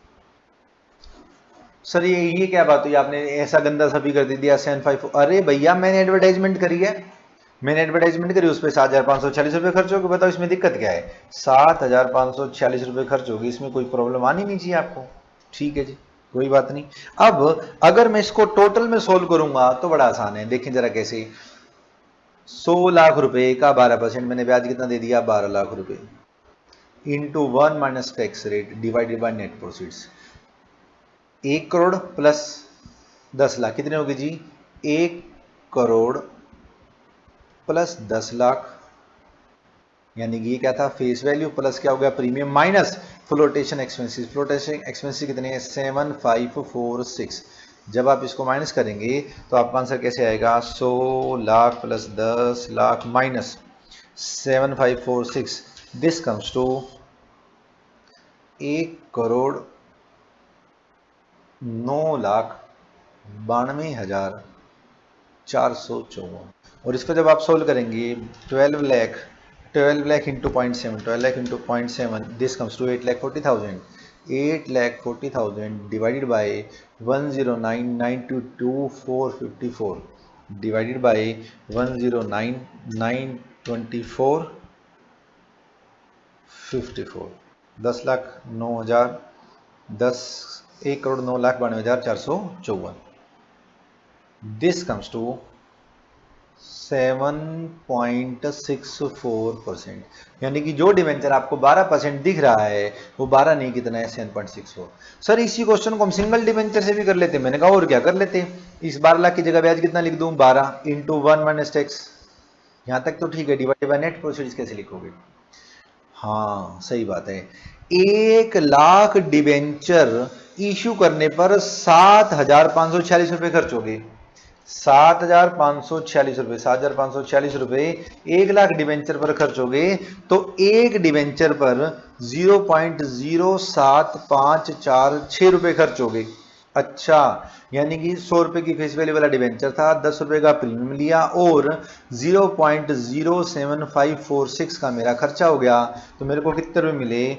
सर ये क्या बात हुई, आपने ऐसा गंदा सा भी कर दिया 754? अरे भैया मैंने एडवर्टाइजमेंट करी है, मैंने एडवर्टाइजमेंट करी, उस पर 7,546 रुपये खर्च हो गए। बताओ इसमें दिक्कत क्या है? 7,546 रुपये खर्च होगी, इसमें कोई प्रॉब्लम आनी नहीं चाहिए आपको। ठीक है जी, कोई बात नहीं। अब अगर मैं इसको टोटल में सोल्व करूंगा तो बड़ा आसान है, देखें जरा कैसे। 100 लाख रुपए का 12%, मैंने ब्याज कितना दे दिया? 12 लाख रुपए, into 1 - tax rate divided by net proceeds. 1 crore plus 10 lakh कितने हो गए जी? 1 करोड़ प्लस 10 लाख, यानी कि ये क्या था? फेस वैल्यू, प्लस क्या हो गया? Premium, minus flotation expenses. Flotation expenses कितने हैं? 7546। जब आप इसको माइनस करेंगे तो आपका आंसर कैसे आएगा? 100 lakh plus 10 lakh minus 7546, this comes to 1,92,92,454। और इसको जब आप सोल्व करेंगे 12 lakh, 12 lakh into 0.7, 12 lakh into 0.7, this comes to 8,40,000। 8,40,000 divided by 109,922,454 divided by 109,924,54, 10,09,000, 1,09,92,454, this comes to 7.64%। यानी कि जो डिवेंचर आपको 12% दिख रहा है वो 12 नहीं, कितना है? 7.64। सर इसी क्वेश्चन को हम सिंगल डिवेंचर से भी कर लेते। मैंने कहा और क्या कर लेते, इस 12 लाख की जगह ब्याज कितना लिख दूं? 12 इंटू 1 - टैक्स। यहां तक तो ठीक है, डिवाइडेड बाय नेट प्रोसीड्स कैसे लिखोगे? हाँ सही बात है, 1 लाख डिवेंचर इश्यू करने पर 7,546 रुपये खर्च हो गए। 7,546 रुपये, 7,546 रुपये 1 लाख डिवेंचर पर खर्च हो गए, तो एक डिवेंचर पर 0.07546 रुपये खर्च हो गए। अच्छा, यानी कि 100 रुपए की फेस वैल्यू वाला डिवेंचर था, 10 रुपए का प्रीमियम लिया और 0.07546 का मेरा खर्चा हो गया, तो मेरे को कितने रुपए मिले?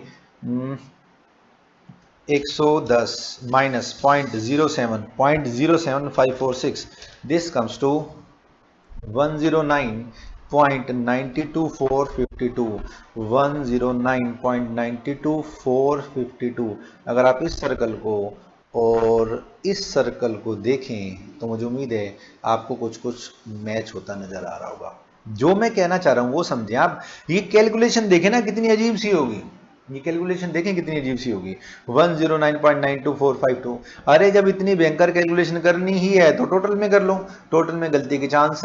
110 माइनस 0.07546, दिस कम्स टू 109.92452, 109.92452। अगर आप इस सर्कल को और इस सर्कल को देखें तो मुझे उम्मीद है आपको कुछ कुछ मैच होता नजर आ रहा होगा। जो मैं कहना चाह रहा हूं वो समझें आप। ये कैलकुलेशन देखें ना कितनी अजीब सी होगी, ये कैलकुलेशन देखें कितनी अजीब सी होगी। 109.92452। अरे जब इतनी भयंकर कैलकुलेशन करनी ही है तो टोटल में कर लो, टोटल में गलती के चांस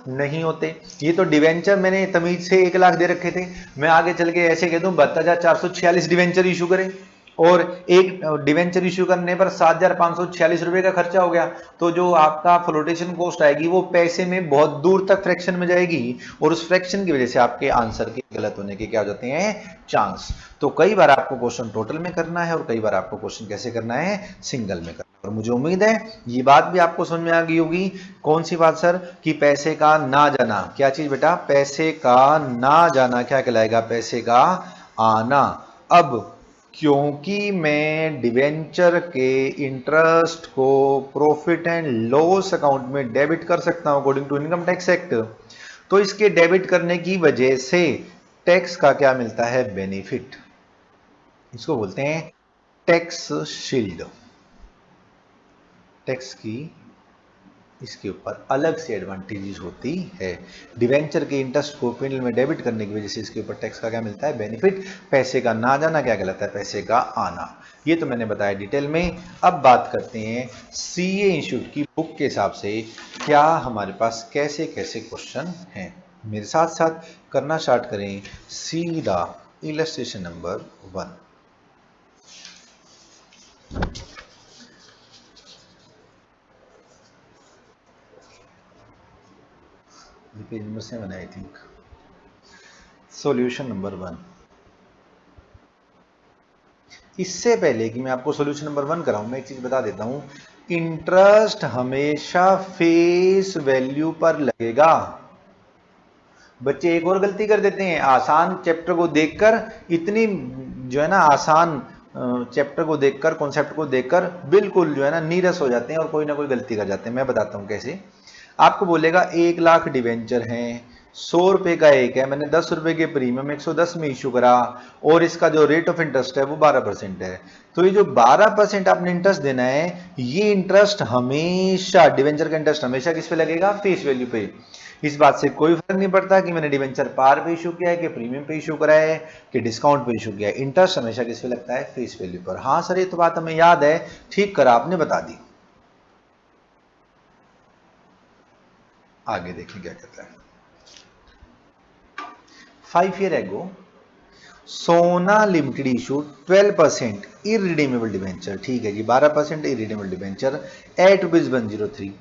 नहीं होते। ये तो डिवेंचर मैंने तमीज से 1 लाख दे रखे थे, मैं आगे चल के ऐसे कह दूं 72,446 डिवेंचर इशू करें और एक डिवेंचर इशू करने पर 7,546 रुपए का खर्चा हो गया, तो जो आपका फ्लोटेशन कॉस्ट आएगी वो पैसे में बहुत दूर तक फ्रैक्शन में जाएगी और उस फ्रैक्शन की वजह से आपके आंसर के गलत होने के क्या हो जाते हैं? चांस। तो कई बार आपको क्वेश्चन टोटल में करना है और कई बार आपको क्वेश्चन कैसे करना है? सिंगल में करना है। और मुझे उम्मीद है ये बात भी आपको समझ में आ गई होगी। कौन सी बात सर? कि पैसे का ना जाना, क्या चीज बेटा? पैसे का ना जाना क्या कहलाएगा? पैसे का आना। अब क्योंकि मैं डिवेंचर के इंटरेस्ट को प्रॉफिट एंड लॉस अकाउंट में डेबिट कर सकता हूं according to income tax act, तो इसके डेबिट करने की वजह से टैक्स का क्या मिलता है? बेनिफिट। इसको बोलते हैं टैक्स शील्ड। टैक्स की इसके ऊपर अलग से एडवांटेजेस होती है। डिवेंचर के इंटरेस्ट को P&L में डेबिट करने की वजह से इसके ऊपर टैक्स का क्या मिलता है, बेनिफिट। पैसे का ना जाना क्या कहलाता है, पैसे का आना। ये तो मैंने बताया डिटेल में। अब बात करते हैं सीए इंस्टीट्यूट की बुक के हिसाब से क्या हमारे पास कैसे कैसे क्वेश्चन हैं। मेरे साथ साथ करना स्टार्ट करें सीधा illustration number 1। Page number 7 I think. Solution number 1। इससे पहले कि मैं आपको सॉल्यूशन नंबर 1 कराऊं, मैं एक चीज बता देता हूं। इंटरेस्ट हमेशा फेस वैल्यू पर लगेगा। बच्चे एक और गलती कर देते हैं, आसान चैप्टर को देखकर इतनी जो है ना आसान चैप्टर को देखकर, कॉन्सेप्ट को देखकर बिल्कुल जो है ना नीरस हो जाते हैं और कोई ना कोई गलती कर जाते हैं। मैं बताता हूं कैसे। आपको बोलेगा 1 लाख डिवेंचर हैं, 100 रुपए का एक है, मैंने 10 रुपए के प्रीमियम 110 में इशू करा और इसका जो रेट ऑफ इंटरेस्ट है वो 12% है। तो ये जो 12% आपने इंटरेस्ट देना है, ये इंटरेस्ट हमेशा, डिवेंचर का इंटरेस्ट हमेशा किस पे लगेगा, फेस वैल्यू पे। इस बात से कोई फर्क नहीं पड़ता कि मैंने डिवेंचर पार पे इशू किया है कि प्रीमियम पे इशू करा है कि डिस्काउंट पे इशू किया है, इंटरेस्ट हमेशा किस पे लगता है, फेस वैल्यू पर। हाँ सर ये तो बात हमें याद है, ठीक करा आपने, बता दी। आगे देखिए क्या कहता है। 5 ईयर एगो सोना लिमिटेड इशू 12% इरिडीमेबल डिवेंचर। ठीक है जी, 12% इरिडीमेबल डिवेंचर एट ₹103।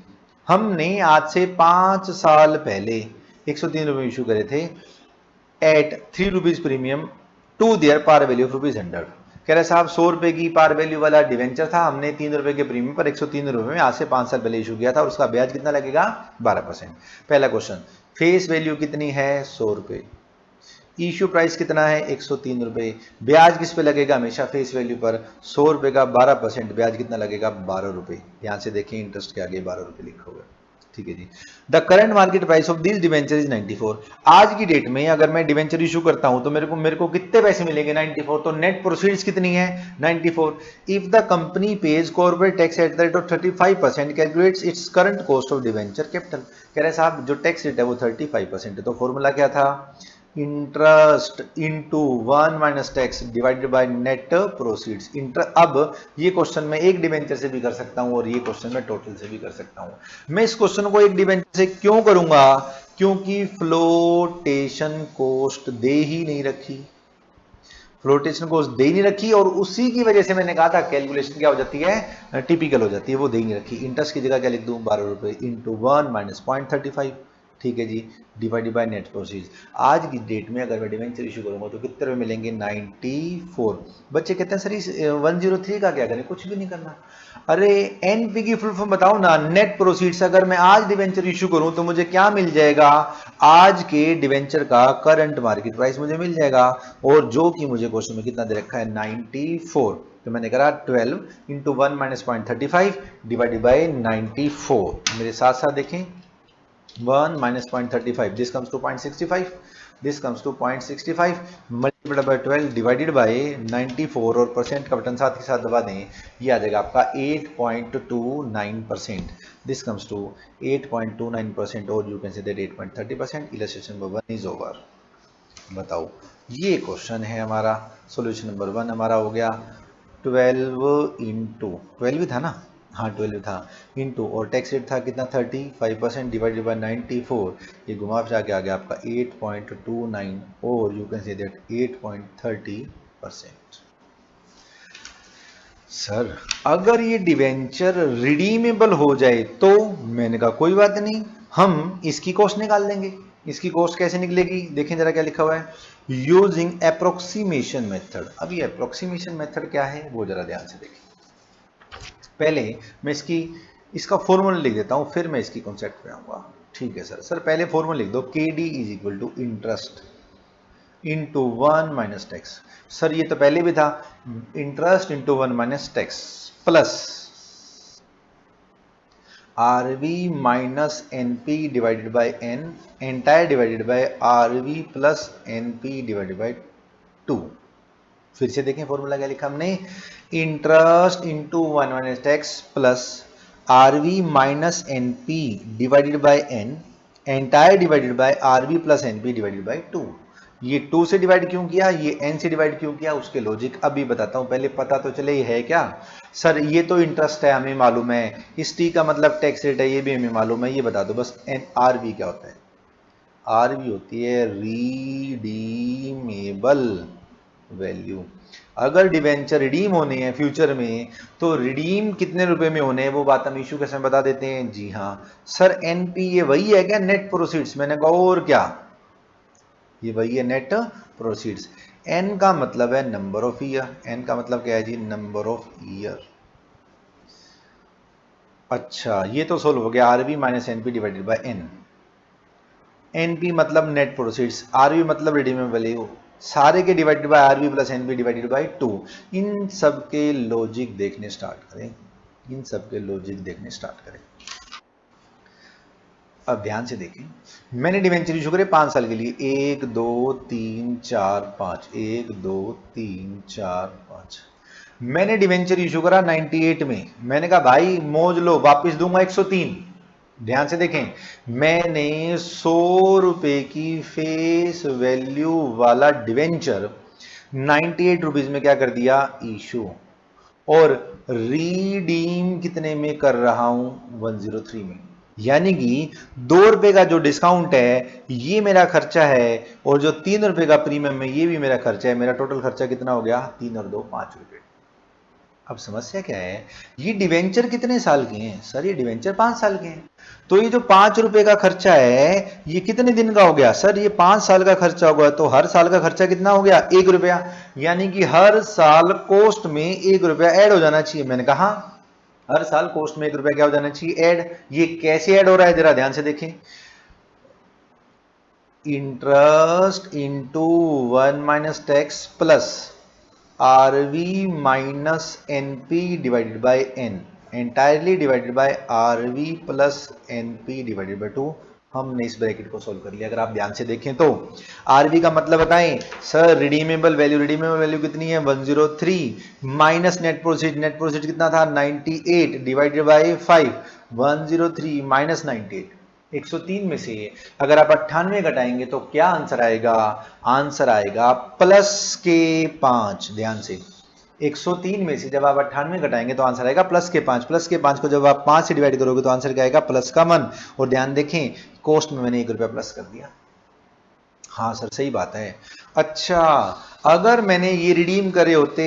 हमने आज से 5 साल पहले 103 रुपए इशू करे थे at ₹3 premium to their par value of ₹100। कह रहे साहब 100 रुपए की पार वैल्यू वाला डिवेंचर था, हमने 3 रुपए के प्रीमियम पर 103 रुपए में आज से 5 साल पहले इशू किया था और उसका ब्याज कितना लगेगा, 12%। पहला क्वेश्चन, फेस वैल्यू कितनी है, 100 रुपए। इश्यू प्राइस कितना है, 103 रुपए। ब्याज किस पे लगेगा, हमेशा फेस वैल्यू पर। 100 रुपए का 12% ब्याज कितना लगेगा, 12 रुपए। यहां से देखिए इंटरेस्ट के आगे 12 रुपए लिखा हुआ है। ठीक है जी। The current market price of this debenture is 94। आज की डेट में अगर मैं डिवेंचर इशू करता हूं तो मेरे को कितने पैसे मिलेंगे, 94। तो नेट प्रोसीड्स कितनी है, 94। If the company page corporate tax at the rate of 35%, calculates its current cost of debenture capital. कह रहे साहब जो टैक्स रेट है वो 35% है, तो फॉर्मूला क्या था, interest into 1 - tax divided by net proceeds. अब ये क्वेश्चन मैं एक डिवेंचर से भी कर सकता हूं और ये क्वेश्चन मैं टोटल से भी कर सकता हूं। मैं इस क्वेश्चन को एक डिवेंचर से क्यों करूंगा, क्योंकि फ्लोटेशन कॉस्ट दे ही नहीं रखी, फ्लोटेशन कॉस्ट दे ही नहीं रखी और उसी की वजह से मैंने कहा था कैलकुलेशन क्या हो जाती है, टिपिकल हो जाती है, वो दे ही नहीं रखी। इंटरेस्ट की जगह क्या लिख दूं, 12 रुपए इंटू 1 - 0.35। ठीक है जी, डिवाइडेड बाय नेट प्रोसीड्स। आज की डेट में अगर मैं डिवेंचर इशू करूंगा तो कितने रुपए मिलेंगे, 94। बच्चे कहते हैं सर इस 103 का क्या करें, कुछ भी नहीं करना। अरे एनपी की फुल फॉर्म बताओ ना, नेट प्रोसीड्स। अगर मैं आज डिवेंचर इशू करूं तो मुझे क्या मिल जाएगा, आज के डिवेंचर का करंट मार्केट प्राइस मुझे मिल जाएगा और जो कि मुझे क्वेश्चन में कितना दे रखा है, 94। तो मैंने करा 12 इंटू 1 - 0.35 डिवाइडेड बाई 94। मेरे साथ साथ देखें, 1 - 0.35, this comes to 0.65, this comes to 0.65 multiplied by 12 divided by 94 और परसेंट का बटन साथ के साथ दबा दें, ये आ जाएगा आपका 8.29%। दिस कम्स टू 8.29% और you can say that 8.30%। Illustration number 1 is over. बताओ, ये क्वेश्चन है हमारा। सॉल्यूशन नंबर 1 हमारा हो गया। 12 इंटू 12 था ना, हाँ 12 था, इंटू और टैक्स रेट था कितना, 35% डिवाइडेड बाय 94। ये घुमा फिरा के आ गया आपका 8.29 और you can say that 8.30%। Sir अगर ये डिवेंचर रिडीमेबल हो जाए तो, मैंने कहा कोई बात नहीं, हम इसकी कॉस्ट निकाल लेंगे। इसकी कॉस्ट कैसे निकलेगी, देखें जरा क्या लिखा हुआ है, यूजिंग अप्रोक्सीमेशन मेथड। अब ये अप्रोक्सीमेशन मेथड क्या है वो जरा ध्यान से देखें। पहले मैं इसका फॉर्मूला लिख देता हूं, फिर मैं इसकी कॉन्सेप्ट पे आऊंगा। ठीक है सर पहले फॉर्मूला लिख दो, K D is equal to interest into 1 - tax. Sir ये तो पहले भी था, interest into 1 - tax plus RV minus NP divided by N entire divided by RV plus NP divided by 2। फिर से देखें फॉर्मूला क्या लिखा हमने, interest into 1 - tax plus RV minus NP divided by N entire divided by RV plus NP divided by 2। ये 2 से divide क्यों किया, ये n से डिवाइड क्यों किया, उसके लॉजिक अभी बताता हूं, पहले पता तो चले ये है क्या। सर ये तो इंटरेस्ट है, हमें मालूम है, इस टी का मतलब टैक्स रेट है, ये भी हमें मालूम है, ये बता दो बस एन आरवी क्या होता है। आरवी होती है रीडीमेबल वैल्यू। अगर डिवेंचर रिडीम होने हैं फ्यूचर में, तो रिडीम कितने रुपए में होने हैं वो बात हम इशू के समय बता देते हैं। जी हाँ सर, एनपी ये वही है क्या, नेट प्रोसीड्स, मैंने कहा और क्या, ये वही है नेट प्रोसीड्स। एन का मतलब है नंबर ऑफ ईयर, एन का मतलब क्या है जी, नंबर ऑफ ईयर। अच्छा ये तो सोल्व हो गया, RB minus NP divided by N. NP मतलब नेट प्रोसीड्स, आरबी मतलब रिडीमेबल वैल्यू, सारे के divided by RB plus NP divided by 2। इन सब के लॉजिक देखने स्टार्ट करें, इन सब के लॉजिक देखने स्टार्ट करें। अब ध्यान से देखें, मैंने डिवेंचर इशू करे 5 साल के लिए, 1 2 3 4 5, 1 2 3 4 5। मैंने डिवेंचर इशू करा 98 में, मैंने कहा भाई मौज लो, वापस दूंगा 103। ध्यान से देखें, मैंने 100 रुपए की फेस वैल्यू वाला डिवेंचर 98 रुपीज में क्या कर दिया, इशू, और रिडीम कितने में कर रहा हूं, 103 में। यानी कि 2 रुपए का जो डिस्काउंट है ये मेरा खर्चा है, और जो 3 रुपए का प्रीमियम है ये भी मेरा खर्चा है। मेरा टोटल खर्चा कितना हो गया, 3 और 2 5 रुपए। अब समस्या क्या है, ये डिवेंचर कितने साल के हैं, सर ये डिवेंचर 5 साल के हैं। तो ये जो 5 रुपए का खर्चा है ये कितने दिन का हो गया, सर ये 5 साल का खर्चा होगा, तो हर साल का खर्चा कितना हो गया, 1 रुपया। यानी कि हर साल कॉस्ट में 1 रुपया ऐड हो जाना चाहिए। मैंने कहा हर साल कॉस्ट में 1 रुपया क्या हो जाना चाहिए, ऐड। ये कैसे ऐड हो रहा है जरा ध्यान से देखें, interest into 1 - tax plus RV minus NP divided by N entirely divided by RV plus NP divided by 2। हमने इस ब्रैकेट को सोल्व कर लिया। अगर आप ध्यान से देखें तो आरवी का मतलब बताएं sir, redeemable value, redeemable value कितनी है 103, minus net proceed, net proceed कितना था 98 डिवाइडेड बाय 5, 103 माइनस 98, 103 में से अगर आप 98 घटाएंगे तो क्या आंसर आएगा, आंसर आएगा प्लस के 5। ध्यान से 103 में से जब आप 98 घटाएंगे तो आंसर आएगा प्लस के 5, प्लस के 5 को जब आप 5 से डिवाइड करोगे तो आंसर क्या आएगा, प्लस का 1। और ध्यान देखें कॉस्ट में मैंने 1 रुपया प्लस कर दिया। हाँ सर सही बात है। अच्छा अगर मैंने ये रिडीम करे होते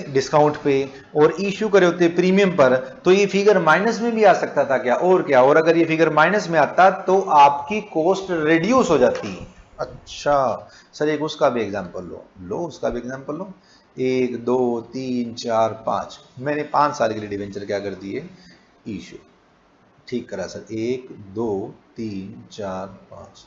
डिस्काउंट पे और इश्यू करे होते प्रीमियम पर, तो ये फिगर माइनस में भी आ सकता था क्या, और क्या, और अगर ये फिगर माइनस में आता तो आपकी कॉस्ट रिड्यूस हो जाती। अच्छा सर एक उसका भी एग्जांपल लो, लो उसका भी एग्जांपल लो। 1 2 3 4 5, मैंने 5 साल के लिए डिवेंचर क्या कर दिए, इशू। ठीक करा सर, 1 2 3 4 5।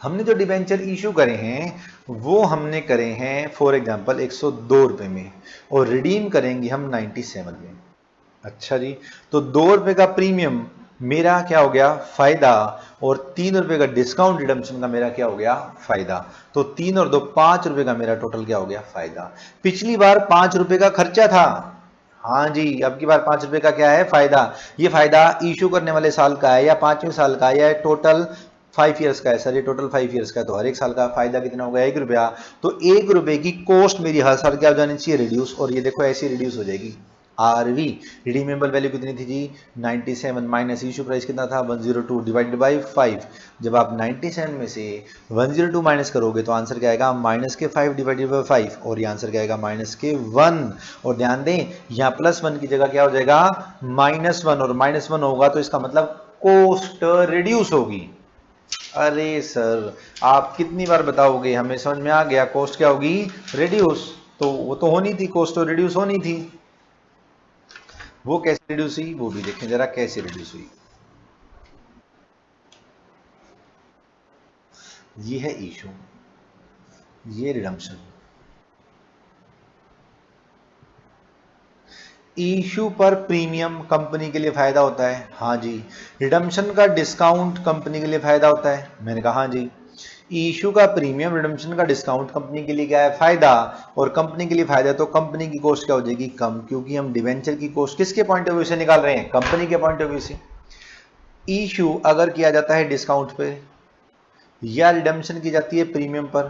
हमने जो डिबेंचर इशू करे हैं वो हमने करे हैं फॉर एग्जांपल 102 रुपए में, और रिडीम करेंगे हम 97 में। अच्छा जी, तो 2 रुपए का प्रीमियम मेरा क्या हो गया, फायदा, और 3 रुपए का डिस्काउंट रिडम्पशन का मेरा क्या हो गया, फायदा। तो 3 और 2 5 रुपए का मेरा टोटल क्या हो गया, फायदा। पिछली बार 5 रुपए का खर्चा था, हाँ जी, अब की बार 5 रुपए का क्या है, फायदा। ये फायदा इशू करने वाले साल का है या 5वें साल का है या टोटल 5 ईयर्स का है, सर ये टोटल 5 ईयर्स का है, तो हर एक साल का फायदा कितना होगा, 1 रुपया। तो 1 रुपए की कॉस्ट मेरी हर साल क्या हो जानी चाहिए, रिड्यूस, और ये देखो ऐसी रिड्यूस हो जाएगी। आरवी रिडीमेबल वैल्यू कितनी थी जी, 97 माइनस इशू प्राइस कितना था 102 डिवाइडेड बाय 5। जब आप 97 में से 102 माइनस करोगे तो आंसर क्या आएगा, माइनस के 5 डिवाइडेड बाय 5, और ये आंसर क्या आएगा, माइनस के 1। और ध्यान दें यहाँ +1 की जगह क्या हो जाएगा, -1, और -1 होगा तो इसका मतलब कॉस्ट रिड्यूस होगी। अरे सर आप कितनी बार बताओगे, हमें समझ में आ गया, कॉस्ट क्या होगी, रिड्यूस। तो वो तो होनी थी, कॉस्ट तो रिड्यूस होनी थी। वो कैसे रिड्यूस हुई वो भी देखें जरा, कैसे रिड्यूस हुई। ये है इशू, ये रिडम्पशन। इशू पर प्रीमियम कंपनी के लिए फायदा होता है, हाँ जी। रिडम्पशन का डिस्काउंट कंपनी के लिए फायदा होता है, मैंने कहा हाँ जी। इशू का प्रीमियम, रिडम्पशन का डिस्काउंट कंपनी के लिए क्या है? फायदा। और कंपनी के लिए फायदा तो कंपनी की कॉस्ट क्या हो जाएगी? कम, क्योंकि हम डिवेंचर की कॉस्ट किसके पॉइंट ऑफ व्यू से निकाल रहे हैं? कंपनी के पॉइंट ऑफ व्यू से। इशू अगर किया जाता है डिस्काउंट पे या रिडम्पशन की जाती है प्रीमियम पर,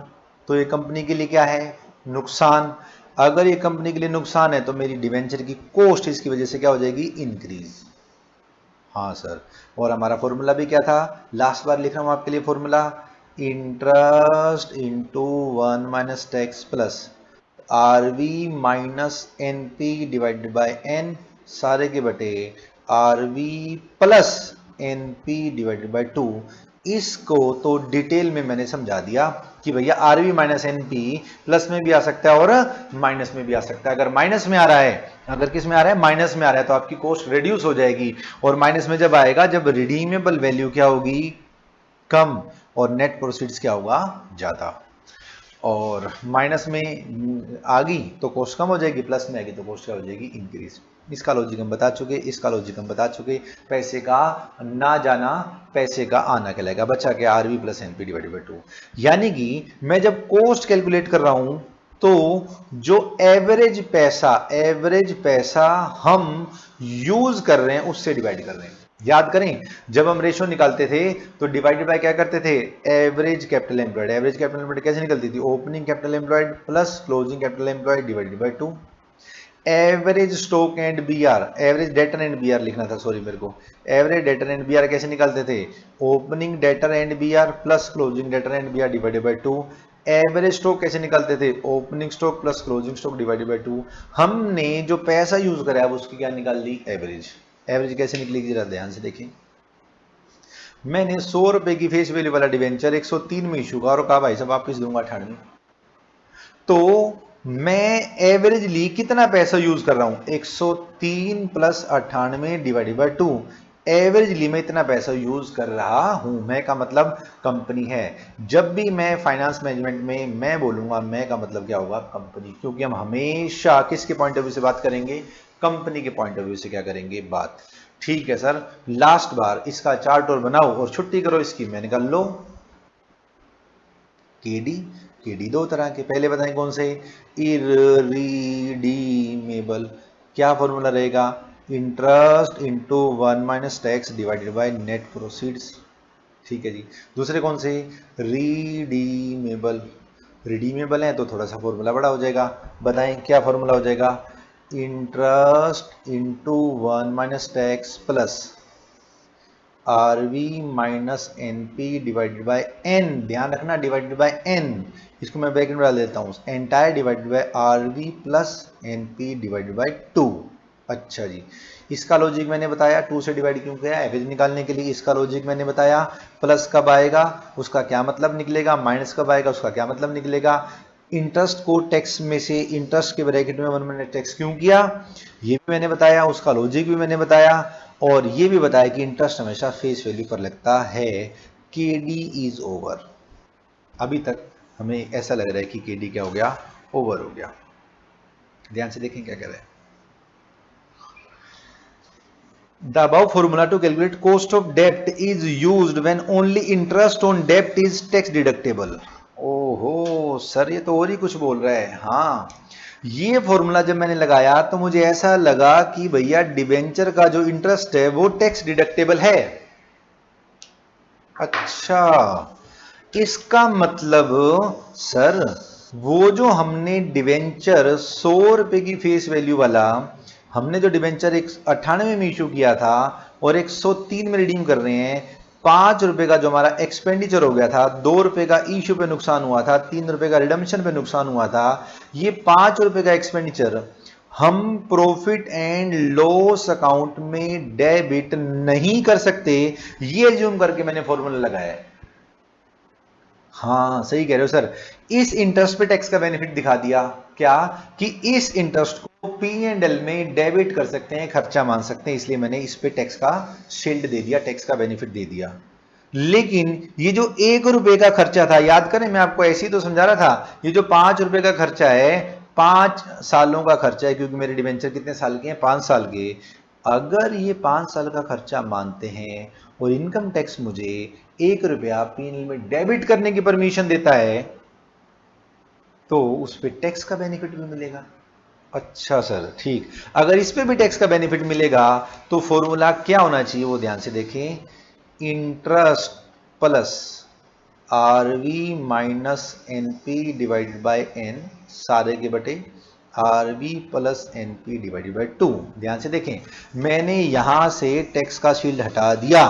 तो ये कंपनी के लिए क्या है? नुकसान। अगर ये कंपनी के लिए नुकसान है तो मेरी डिवेंचर की कॉस्ट इसकी वजह से क्या हो जाएगी? इंक्रीज। हाँ सर। और हमारा फॉर्मूला भी क्या था? लास्ट बार लिख रहा हूं आपके लिए formula, interest into 1 minus tax plus RV minus NP divided by N, सारे के बटे RV plus NP divided by 2। इसको तो डिटेल में मैंने समझा दिया कि भैया आरवी माइनस एनपी प्लस में भी आ सकता है और माइनस में भी आ सकता है। अगर माइनस में आ रहा है, अगर किस में आ रहा है? माइनस में आ रहा है, तो आपकी कॉस्ट रिड्यूस हो जाएगी। और माइनस में जब आएगा, जब रिडीमेबल वैल्यू क्या होगी? कम, और नेट प्रोसीड्स क्या होगा? ज्यादा। और माइनस में आ गई तो कॉस्ट कम हो जाएगी, प्लस में आएगी तो कॉस्ट क्या हो जाएगी? इंक्रीज। इसका लॉजिक हम बता चुके, इसका लॉजिक हम बता चुके। पैसे का ना जाना पैसे का आना कहलाएगा। बचा क्या? RV plus NP divided by 2। यानी कि मैं जब कॉस्ट कैलकुलेट कर रहा हूं तो जो एवरेज पैसा हम यूज कर रहे हैं उससे डिवाइड कर रहे हैं। याद करें, जब हम रेशो निकालते थे तो डिवाइडेड बाय क्या करते थे? Average capital employed. Average capital employed कैसे निकलती थी? Opening capital employed plus closing capital employed divided by 2। Average stock and BR, average debtor and BR लिखना था, सॉरी मेरे को। एवरेज डेटर एंड बीआर कैसे निकालते थे? Opening debtor and BR plus closing debtor and BR divided by 2। Average stock कैसे निकालते थे? Opening stock plus closing stock divided by 2। हमने जो पैसा यूज करा है उसकी क्या निकाल ली? एवरेज। एवरेज कैसे निकलेगी जरा ध्यान से देखें। मैंने 100 रुपए की फेस वैल्यू वाला डिवेंचर 103 में इशू का और कहा भाई साहब वापिस दूंगा 98। तो मैं एवरेजली कितना पैसा यूज कर रहा हूं? 103 प्लस 98 डिवाइडेड बाय 2। एवरेजली मैं इतना पैसा यूज कर रहा हूं। मैं का मतलब कंपनी है। जब भी मैं फाइनेंस मैनेजमेंट में मैं बोलूंगा मैं का मतलब क्या होगा? कंपनी। क्योंकि हम हमेशा किसके पॉइंट ऑफ व्यू से बात करेंगे? कंपनी के पॉइंट ऑफ व्यू से क्या करेंगे? बात। ठीक है सर, लास्ट बार इसका चार्ट और बनाओ और छुट्टी करो इसकी। मैंने कहा लो, केडी। केडी दो तरह के, पहले बताएं कौन से? इररीडीमेबल। क्या फॉर्मूला रहेगा? Interest into 1 minus tax divided by net proceeds. ठीक है जी। दूसरे कौन से? रिडीमेबल। रिडीमेबल है तो थोड़ा सा फॉर्मूला बड़ा हो जाएगा। बताएं क्या फॉर्मूला हो जाएगा? Interest into 1 minus tax plus RV minus NP divided by N. ध्यान रखना, डिवाइडेड बाय एन। इसको मैं ब्रैकेट में डाल देता हूं, entire divided by RV plus NP divided by 2। अच्छा जी, इसका लॉजिक मैंने बताया। 2 से डिवाइड क्यों किया? एवरेज निकालने के लिए। इसका लॉजिक मैंने बताया। प्लस कब आएगा उसका क्या मतलब निकलेगा, माइनस कब आएगा उसका क्या मतलब निकलेगा। इंटरेस्ट को टैक्स में से इंटरेस्ट के ब्रैकेट में मैंने टैक्स क्यों किया ये भी मैंने बताया, उसका लॉजिक भी मैंने बताया। और ये भी बताया कि इंटरेस्ट हमेशा फेस वैल्यू पर लगता है। KD is over. अभी तक हमें ऐसा लग रहा है कि केडी क्या हो गया? ओवर हो गया। ध्यान से देखें क्या कह रहे हैं। The above formula to calculate cost of debt is used when only interest on debt is tax deductible. ओहो सर, ये तो और ही कुछ बोल रहा है। हाँ, ये फॉर्मूला जब मैंने लगाया तो मुझे ऐसा लगा कि भैया डिबेंचर का जो इंटरेस्ट है वो टैक्स डिडक्टेबल है। अच्छा, इसका मतलब सर वो जो हमने डिवेंचर 100 रुपए की फेस वैल्यू वाला, हमने जो डिवेंचर 98 में इशू किया था और 103 में रिडीम कर रहे हैं, 5 रुपए का जो हमारा एक्सपेंडिचर हो गया था, 2 रुपए का इशू पे नुकसान हुआ था, 3 रुपए का रिडम्पशन पे नुकसान हुआ था, ये 5 रुपए का एक्सपेंडिचर हम प्रॉफिट एंड लॉस अकाउंट में डेबिट नहीं कर सकते। ये एज्यूम करके मैंने फॉर्मूला लगाया है। हाँ सही कह रहे हो सर। इस इंटरेस्ट पे टैक्स का बेनिफिट दिखा दिया। क्या? कि इस इंटरेस्ट को पी एंड एल में डेबिट कर सकते हैं, खर्चा मान सकते हैं, इसलिए मैंने इस पे टैक्स का शील्ड दे दिया, टैक्स का बेनिफिट दे दिया। लेकिन ये जो 1 रुपए का खर्चा था, याद करें मैं आपको ऐसे ही तो समझा रहा था, ये जो 5 रुपए का खर्चा है 5 सालों का खर्चा है, क्योंकि मेरे डिवेंचर कितने साल के हैं? 5 साल के। अगर ये 5 साल का खर्चा मानते हैं और इनकम टैक्स मुझे ₹1 P&L में डेबिट करने की परमिशन देता है तो उस पर टैक्स का बेनिफिट भी मिलेगा। अच्छा सर, ठीक। अगर इस पे भी टैक्स का बेनिफिट मिलेगा तो फॉर्मूला क्या होना चाहिए वो ध्यान से देखें। Interest plus RV minus NP divided by N सारे के बटे RV plus NP divided by 2। ध्यान से देखें, मैंने यहां से टैक्स का शील्ड हटा दिया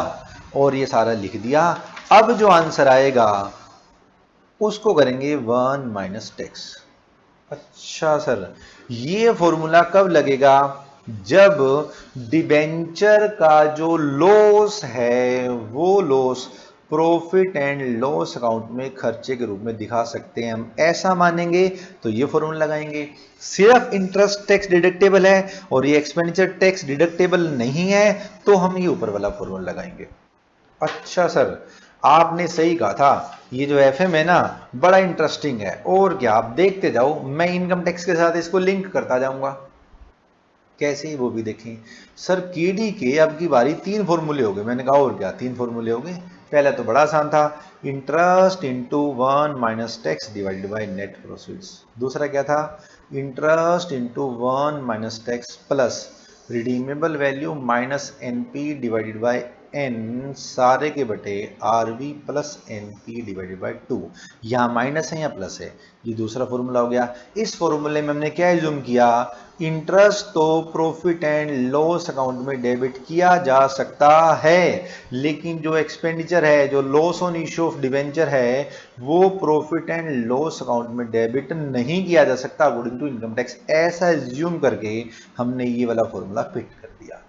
और ये सारा लिख दिया। अब जो आंसर आएगा उसको करेंगे 1 माइनस टैक्स। अच्छा सर, ये फॉर्मूला कब लगेगा? जब डिबेंचर का जो लॉस है वो loss profit and loss account में खर्चे के रूप में दिखा सकते हैं, हम ऐसा मानेंगे तो ये फॉर्मूला लगाएंगे। सिर्फ इंटरेस्ट टैक्स डिडक्टेबल है और ये एक्सपेंडिचर टैक्स डिडक्टेबल नहीं है तो हम ये ऊपर वाला फॉर्मूला लगाएंगे। अच्छा सर, आपने सही कहा था, ये जो एफएम है ना बड़ा इंटरेस्टिंग है। और क्या, आप देखते जाओ, मैं इनकम टैक्स के साथ इसको लिंक करता जाऊंगा। कैसे, वो भी देखें। सर केडी के अब की बारी 3 फॉर्मूले हो गए। मैंने कहा और क्या, 3 फॉर्मूले हो गए। पहले तो बड़ा आसान था, interest into 1 minus tax divided by net proceeds. दूसरा क्या था, interest into 1 minus tax plus redeemable value minus NP divided by N सारे के बटे RV plus NP divided by 2। यहाँ माइनस है या प्लस है, ये दूसरा फॉर्मूला हो गया। इस फॉर्मूले में हमने क्या एज्यूम किया, इंटरेस्ट तो प्रॉफिट एंड लॉस अकाउंट में डेबिट किया जा सकता है, लेकिन जो एक्सपेंडिचर है, जो loss on issue of debenture है, वो प्रॉफिट एंड लॉस अकाउंट में डेबिट नहीं किया जा सकता अकॉर्डिंग टू इनकम टैक्स। ऐसा एज्यूम करके हमने ये वाला फॉर्मूला फिट कर दिया।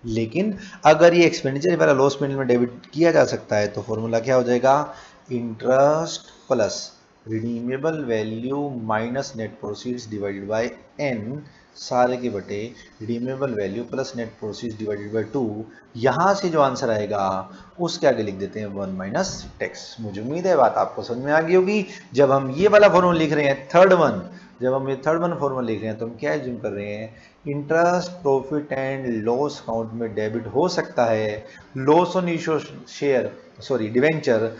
लेकिन अगर ये एक्सपेंडिचर वाला लॉस पेंडल में डेबिट किया जा सकता है तो फॉर्मूला क्या हो जाएगा, interest plus redeemable value minus net proceeds divided by N सारे के बटे redeemable value plus net proceeds divided by 2। यहां से जो आंसर आएगा उसके आगे लिख देते हैं 1 माइनस टैक्स। मुझे उम्मीद है बात आपको समझ में आ गई होगी। जब हम ये वाला फॉर्मूला लिख रहे हैं थर्ड वन, जब हम ये थर्ड वन फॉर्मूला लिख रहे हैं तो हम क्या एज्यूम कर रहे हैं, interest profit and loss account में डेबिट हो सकता है, loss on issue share sorry debenture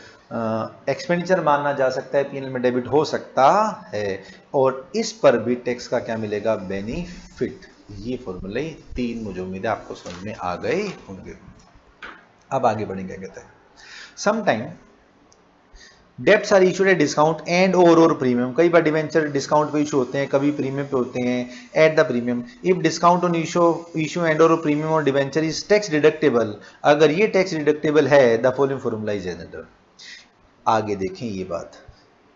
expenditure माना जा सकता है, पीएनएल में डेबिट हो सकता है, और इस पर भी टैक्स का क्या मिलेगा, बेनिफिट। ये फॉर्मूले 3 मुझे उम्मीद है आपको समझ में आ गए होंगे। अब आगे बढ़ेंगे, क्या कहते हैं, sometime debts are issued at discount and और प्रीमियम। कई बार डिवेंचर डिस्काउंट पे इशू होते हैं, कभी प्रीमियम पे होते हैं, at the premium. If discount on issue and और प्रीमियम और डिवेंचर इज टैक्स डिडक्टेबल, अगर ये टैक्स डिडक्टेबल है, the following formula is as. आगे देखें ये बात,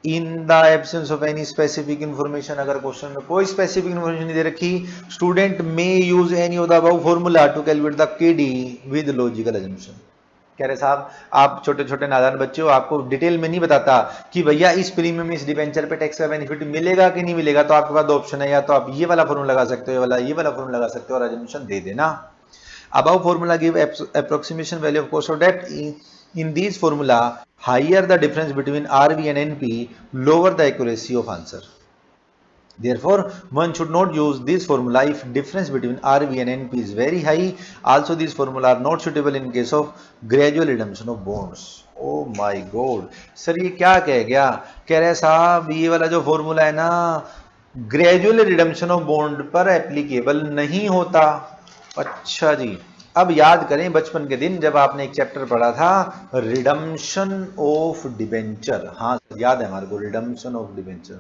in the absence of any specific information, अगर क्वेश्चन में कोई स्पेसिफिक इंफॉर्मेशन नहीं दे रखी, student may use any of the above formula to calculate the KD with logical assumption. कह रहे साहब आप छोटे छोटे नादान बच्चे हो, आपको डिटेल में नहीं बताता कि भैया इस प्रीमियम में इस डिवेंचर पे टैक्स का बेनिफिट मिलेगा कि नहीं मिलेगा, तो आपके पास दो ऑप्शन है, या तो आप ये वाला फॉर्मूला लगा सकते हो, ये वाला फॉर्मूला लगा सकते हो और अजम्पशन दे देना। Above formula give approximation value of cost of debt. In this formula higher the difference between RV and NP, lower the accuracy of answer. Therefore, one should not use this formula if difference between RV and NP is very high. Also, these formula are not suitable in case of gradual redemption of bonds. Oh my God! Sir ये क्या कह गया, कह रहे साहब ये वाला जो फॉर्मूला है ना ग्रेजुअल रिडम्पशन ऑफ बॉन्ड पर एप्लीकेबल नहीं होता। अच्छा जी, अब याद करें बचपन के दिन जब आपने एक चैप्टर पढ़ा था रिडम्पशन ऑफ डिबेंचर। हाँ याद है हमारे को, रिडम्पशन ऑफ डिबेंचर।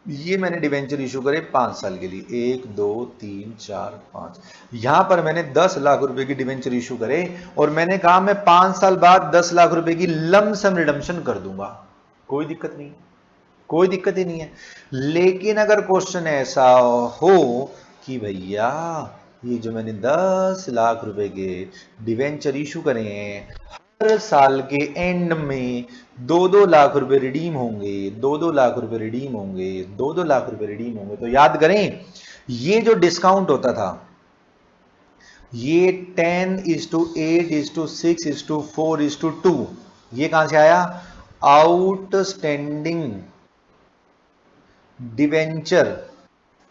ये मैंने डिबेंचर इशू करे 5 साल के लिए, 1 2 3 4 5, यहां पर मैंने 10 लाख रुपए की डिबेंचर इशू करे और मैंने कहा मैं 5 साल बाद 10 लाख रुपए की लमसम रिडम्पशन कर दूंगा, कोई दिक्कत नहीं, कोई दिक्कत ही नहीं है। लेकिन अगर क्वेश्चन ऐसा हो कि भैया ये जो मैंने 10 लाख रुपए के डिवेंचर इशू करे हैं, हर साल के एंड में 2-2 लाख रुपए रिडीम होंगे, 2-2 लाख रुपए रिडीम होंगे, 2-2 लाख रुपए रिडीम होंगे, तो याद करें ये जो डिस्काउंट होता था ये 10:8:6:4:2, ये कहां से आया, आउटस्टैंडिंग डिवेंचर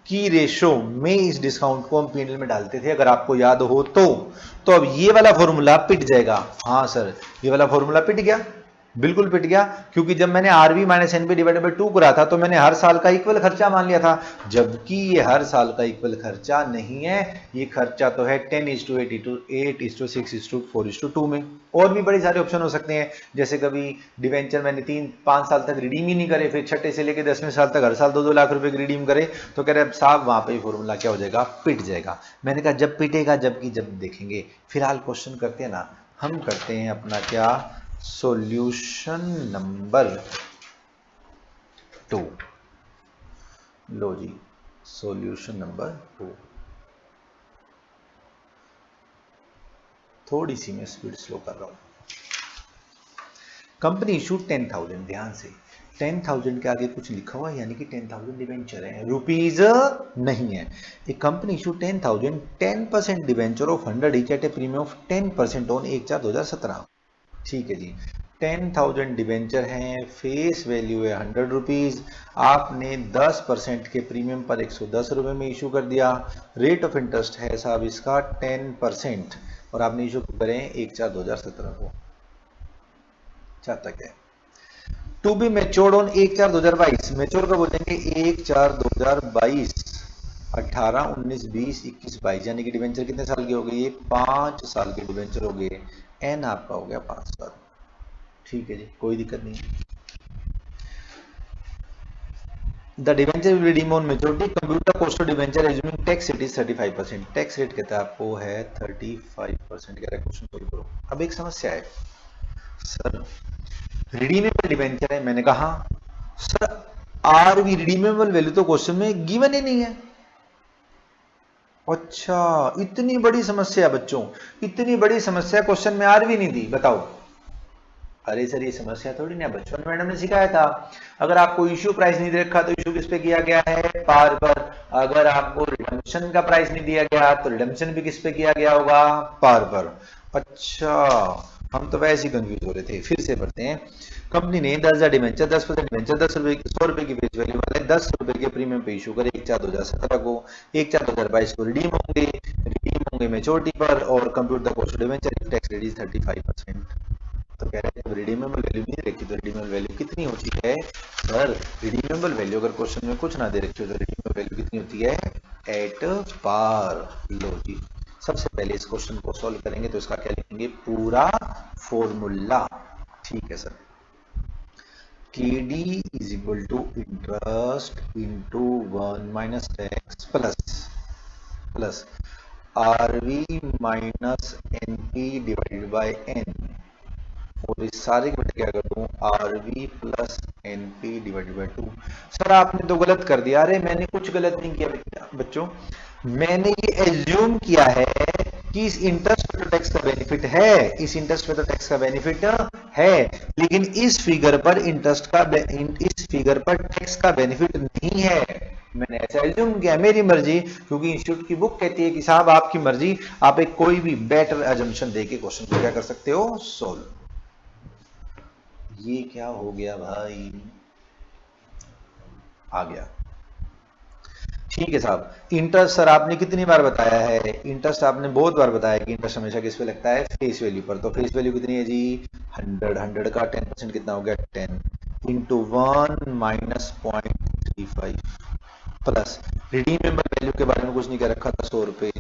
की रेशो में इस डिस्काउंट को हम पीएनएल में डालते थे, अगर आपको याद हो तो अब ये वाला फॉर्मूला पिट जाएगा। हाँ सर, ये वाला फॉर्मूला पिट गया, बिल्कुल पिट गया, क्योंकि जब मैंने RV minus NP divided by 2 करा था तो मैंने हर साल का इक्वल खर्चा मान लिया था, जबकि ये हर साल का इक्वल खर्चा नहीं है, ये खर्चा तो है 10:8:8:6:4:2 में। और भी बड़े सारे ऑप्शन हो सकते हैं, जैसे कभी डिवेंचर मैंने 3-5 साल तक रिडीम ही नहीं करे, फिर छठे से लेकर 10वें साल तक हर साल 2-2 लाख रुपए की रिडीम करे, तो कह रहे साहब वहां पे फॉर्मूला क्या हो जाएगा, पिट जाएगा। मैंने कहा जब पिटेगा, जबकि जब देखेंगे। फिलहाल क्वेश्चन करते हैं ना, हम करते हैं अपना क्या, सॉल्यूशन नंबर 2। लो जी, सॉल्यूशन नंबर 2। थोड़ी सी मैं स्पीड स्लो कर रहा हूं। कंपनी इशू 10,000, ध्यान से 10,000 के आगे कुछ लिखा हुआ है, यानी कि 10,000 डिवेंचर है, रुपीज नहीं है। A company issue 10,000 10% debenture of 100 each at a premium of 10% on 1/4/2017। ठीक है जी, 10,000 डिवेंचर हैं, फेस वैल्यू है 100 रुपीज, आपने 10% के प्रीमियम पर 110 रुपए में इशू कर दिया। रेट ऑफ इंटरेस्ट है साहब इसका 10%, और आपने इशू करें 1/4/2017 को। क्या तक है to be matured on 1/4/2022, mature कब हो जाएंगे 1/4/2022, 18, 19, 20, 21, 22, यानी कि डिवेंचर कितने साल के हो गए, ये 5 साल के डिवेंचर हो गए, एन आपका हो गया 5 साल। ठीक है जी, कोई दिक्कत नहीं। The debenture will redeem on maturity, compute the cost of debenture assuming tax rate is 35%, tax rate कहता है आपको है 35%। कह रहा है क्वेश्चन सोल्व करो। अब एक समस्या है सर, रिडीमेबल डिवेंचर है, मैंने कहा सर आरवी रिडीमेबल वैल्यू तो क्वेश्चन में गिवन ही नहीं है। अच्छा, इतनी बड़ी समस्या बच्चों, इतनी बड़ी समस्या क्वेश्चन में आरवी नहीं दी, बताओ। अरे सर ये समस्या थोड़ी ना, बचपन मैडम ने सिखाया था, अगर आपको इश्यू प्राइस नहीं दे रखा तो इश्यू किस पे किया गया है, पार पर। अगर आपको रिडम्पशन का प्राइस नहीं दिया गया तो रिडम्पशन भी किस पे किया गया होगा, पार पर। अच्छा, हम तो वैसे ही कंफ्यूज हो रहे थे, फिर से पढ़ते हैं। कंपनी ने 10,000 डिवेंचर 10% डिवेंचर 10 रुपए 100 रुपए की फेस वैल्यू वाले 10 रुपए के प्रीमियम पे इशू करे 1/4/2017 को, 1/4/2022 को रिडीम होंगे मेच्योरिटी पर, और compute the cost of debenture tax rate is 35%। तो कह रहे हैं रिडीमेबल वैल्यू नहीं रखी तो रिडीमेबल वैल्यू कितनी होती है सर, रिडीमेबल वैल्यू अगर क्वेश्चन में कुछ ना दे रखी हो तो रिडीमेबल वैल्यू कितनी होती है, एट पार। लो जी, सबसे पहले इस क्वेश्चन को सॉल्व करेंगे तो इसका क्या लिखेंगे, पूरा फॉर्मूला। ठीक है sir, KD is equal to interest into 1 minus tax plus RV minus NP divided by N, और इस सारे को क्या कर दूं, RV plus NP divided by 2। Sir आपने तो गलत कर दिया। अरे मैंने कुछ गलत नहीं किया बच्चों, मैंने ये एज्यूम किया है कि इस इंटरेस्ट पे तो टैक्स का बेनिफिट है, इस इंटरेस्ट पे तो टैक्स का बेनिफिट है, लेकिन इस फिगर पर इस फिगर पर टैक्स का बेनिफिट नहीं है। मैंने ऐसा एज्यूम किया, मेरी मर्जी, क्योंकि इंस्टीट्यूट की बुक कहती है कि साहब आपकी मर्जी, आप एक कोई भी बेटर एजम्पशन देके क्वेश्चन को क्या कर सकते हो, सोल्व। ये क्या हो गया भाई, आ गया। ठीक है साहब, इंटरेस्ट सर आपने कितनी बार बताया है, इंटरेस्ट आपने बहुत बार बताया कि इंटरेस्ट हमेशा किस पे लगता है, फेस वैल्यू पर। तो फेस वैल्यू कितनी है जी, 100 का 10% कितना हो गया, 10 into 1 minus 0.35 plus redeemable value के बारे में कुछ नहीं कह रखा था, 100 रुपए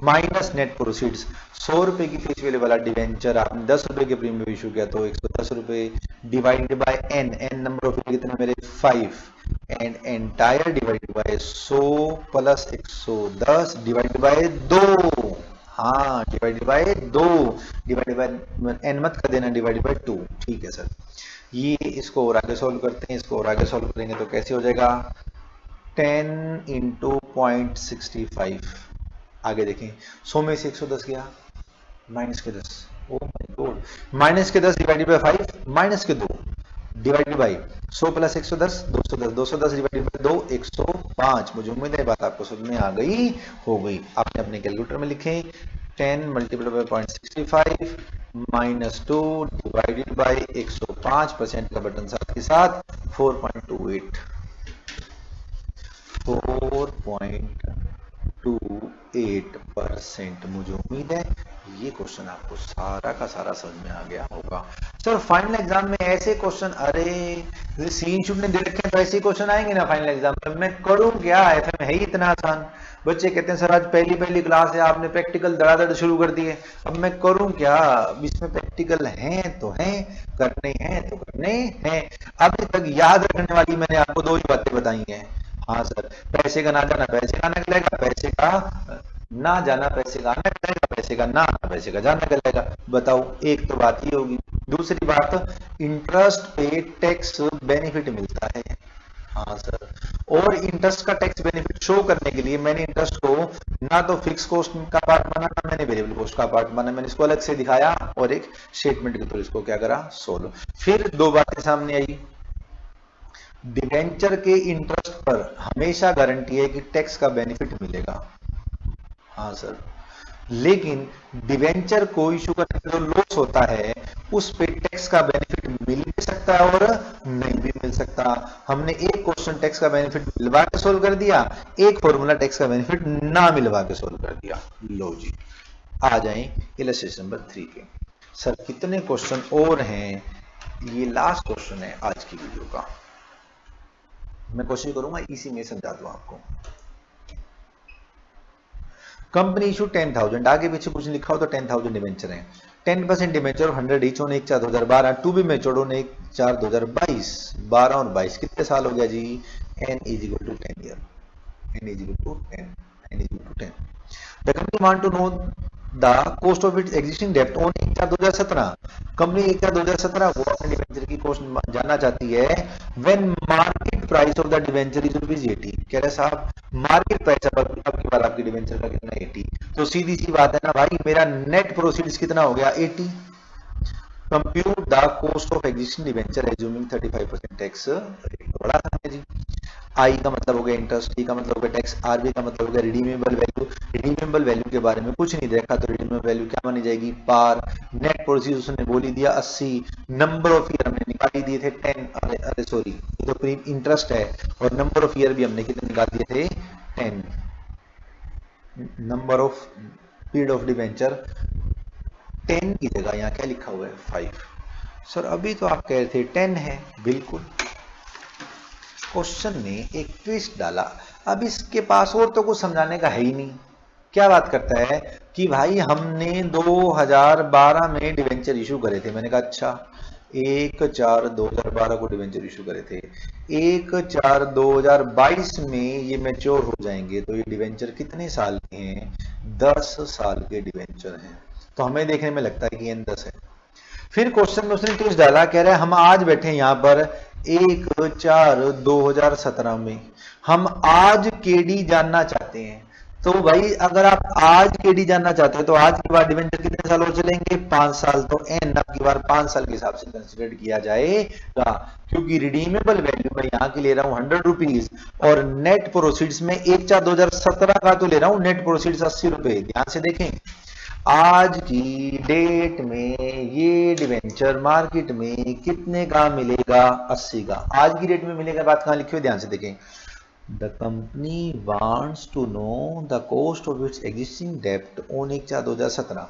माइनस नेट प्रोसीड्स, 100 रुपए की फेस वैल्यू वाला डिवेंचर आपने 10 रुपए के प्रीमियम इशू किया तो 110 रुपए divided by N number of कितने मेरे 5, and entire divided by 100 plus 110 divided by 2। हाँ divided by 2, divided by N मत कर देना, डिवाइडेड बाय 2। ठीक है सर, ये इसको और आगे सॉल्व करते हैं, इसको और आगे सॉल्व करेंगे तो कैसे हो जाएगा, 10 इंटू 0.65, आगे देखें 100 में से 110 गया, माइनस के 10, ओ माय गॉड, माइनस के 10 डिवाइडेड बाय 5 माइनस के 2 divided by 100 plus 110 210, 210 divided by 2 105। मुझे उम्मीद है बात आपको समझ में आ गई हो गई। आपने अपने कैलकुलेटर में लिखें 10 multiply by 0.65 minus 2 divided bye 105% का बटन साथ के साथ 4.28 0.28%। मुझे उम्मीद है ये क्वेश्चन आपको सारा का सारा समझ में आ गया होगा। सर फाइनल एग्जाम में ऐसे क्वेश्चन, अरे सीन शुभ ने दे रखे हैं तो ऐसे क्वेश्चन आएंगे ना फाइनल एग्जाम में, मैं करूं क्या? एफएम है ही इतना आसान। बच्चे कहते हैं सर आज पहली पहली क्लास है, आपने प्रैक्टिकल धड़ाधड़ शुरू कर दिए, अब मैं करूं क्या? अब इसमें प्रैक्टिकल हैं तो हैं, करने हैं तो करने हैं। अभी तक याद रखने वाली मैंने आपको दो ही बातें बताई हैं। हाँ सर, पैसे का ना जाना पैसे का आना कहलाएगा, पैसे का ना जाना पैसे का आना कहलाएगा, पैसे का ना आना पैसे का जाना कहलाएगा। बताओ, एक तो बात ही होगी। दूसरी बात, इंटरेस्ट पे टैक्स बेनिफिट मिलता है। हाँ सर, और इंटरेस्ट का टैक्स बेनिफिट शो करने के लिए मैंने इंटरेस्ट को ना तो फिक्स कॉस्ट का पार्ट माना, ना मैंने वेरिएबल कॉस्ट का पार्ट माना, मैंने इसको अलग से दिखाया और एक स्टेटमेंट के थ्रू इसको क्या करा, सोल्व। फिर दो बातें सामने आई। डिवेंचर के इंटरेस्ट पर हमेशा गारंटी है कि टैक्स का बेनिफिट मिलेगा। हाँ सर, लेकिन डिवेंचर को इशू करने का जो लॉस होता है उस पे टैक्स का बेनिफिट मिल भी सकता है और नहीं भी मिल सकता। हमने एक क्वेश्चन टैक्स का बेनिफिट मिलवा के सोल्व कर दिया, एक फॉर्मूला टैक्स का बेनिफिट ना मिलवा के सोल्व कर दिया। लो जी, आ जाएं इलस्ट्रेशन नंबर 3 के। सर कितने क्वेश्चन और हैं? ये लास्ट क्वेश्चन है आज की वीडियो का। मैं कोशिश करूंगा इसी में समझा दूं आपको। कंपनी इशू 10,000, आगे पीछे कुछ लिखा हो तो 10,000 डिवेंचर हैं। 10% debenture 100 each on 1/4/2012 to be matured on 1/4/2022। 12 और 22 कितने साल हो गया जी? n is equal to 10 year. n is equal to 10, n is equal to 10। The company want to know the cost of its existing डेब्ट on 1/4/2017। Company 1/4/2017 को अपने debenture की कॉस्ट जानना चाहती है when market price of the debenture is ₹80। कह रहे साहब मार्केट प्राइस अब की बार आपकी डिवेंचर का कितना? 80। तो सीधी सी बात है ना भाई, मेरा नेट प्रोसीड्स कितना हो गया? 80। Compute the cost of existing debenture assuming 35% tax rate. बड़ा आसान है जी। आई का मतलब हो गया इंटरेस्ट, टी का मतलब हो गया टैक्स, आरबी का मतलब हो गया रिडीमेबल वैल्यू। रिडीमेबल वैल्यू के बारे में कुछ नहीं देखा तो रिडीमेबल वैल्यू क्या मानी जाएगी? पार। नेट प्रोसीड उसने बोल ही दिया 80। नंबर ऑफ ईयर हमने निकाल ही दिए थे 10। अरे अरे सॉरी, ये तो प्रीम इंटरेस्ट है, और नंबर ऑफ ईयर भी हमने कितने निकाल दिए थे? 10। Number of period of debenture 10 की जगह यहाँ क्या लिखा हुआ है? 5। सर अभी तो आप कह रहे थे 10 है। बिल्कुल, क्वेश्चन ने एक ट्विस्ट डाला। अब इसके पास और तो कुछ समझाने का है ही नहीं। क्या बात करता है कि भाई हमने 2012 में डिवेंचर इशू करे थे। मैंने कहा अच्छा, 1/4/2012 को डिवेंचर इशू करे थे, 1/4/2022 में ये मैच्योर हो जाएंगे, तो ये डिवेंचर कितने साल के हैं? 10 साल के डिवेंचर हैं। तो हमें देखने में लगता है कि एन 10 है। फिर क्वेश्चन में उसने ट्विस्ट डाला, कह रहा है हम आज बैठे हैं यहाँ पर 1/4/2017 में, हम आज केडी जानना चाहते हैं। तो भाई अगर आप आज केडी जानना चाहते हैं तो आज के बाद डिवेंचर कितने साल और चलेंगे? 5 साल। तो एन अब की बार 5 साल के हिसाब से कंसिडर किया जाएगा, क्योंकि रिडीमेबल वैल्यू मैं यहाँ की ले रहा हूँ 100 रुपीज, और नेट प्रोसीड्स में 1/4/2017 का तो ले रहा हूँ नेट प्रोसीड्स 80 रुपए। ध्यान से देखें, आज की डेट में ये डिवेंचर मार्केट में कितने का मिलेगा? 80 का। आज की डेट में मिलेगा, बात कहां लिखी हुई? ध्यान से देखें। The company wants to know the cost of its existing डेब्ट ऑन 1/4/2017।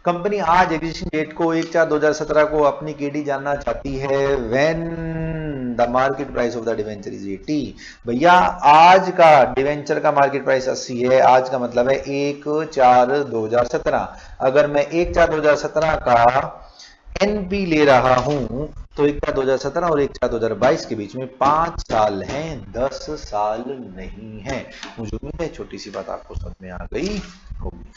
कंपनी आज एग्जिस्टिंग डेट को 1/4/2017 को अपनी केडी जानना चाहती है when the market price of the debenture is 80। भैया आज का डिवेंचर का मार्केट प्राइस 80 है। आज का मतलब है 1/4/2017। अगर मैं 1/4/2017 का एनपी ले रहा हूं तो 1/4/2017 और 1/4/2022 के बीच में 5 साल हैं, 10 साल नहीं है। मुझे उम्मीद है छोटी सी बात आपको समझ में आ गई होगी।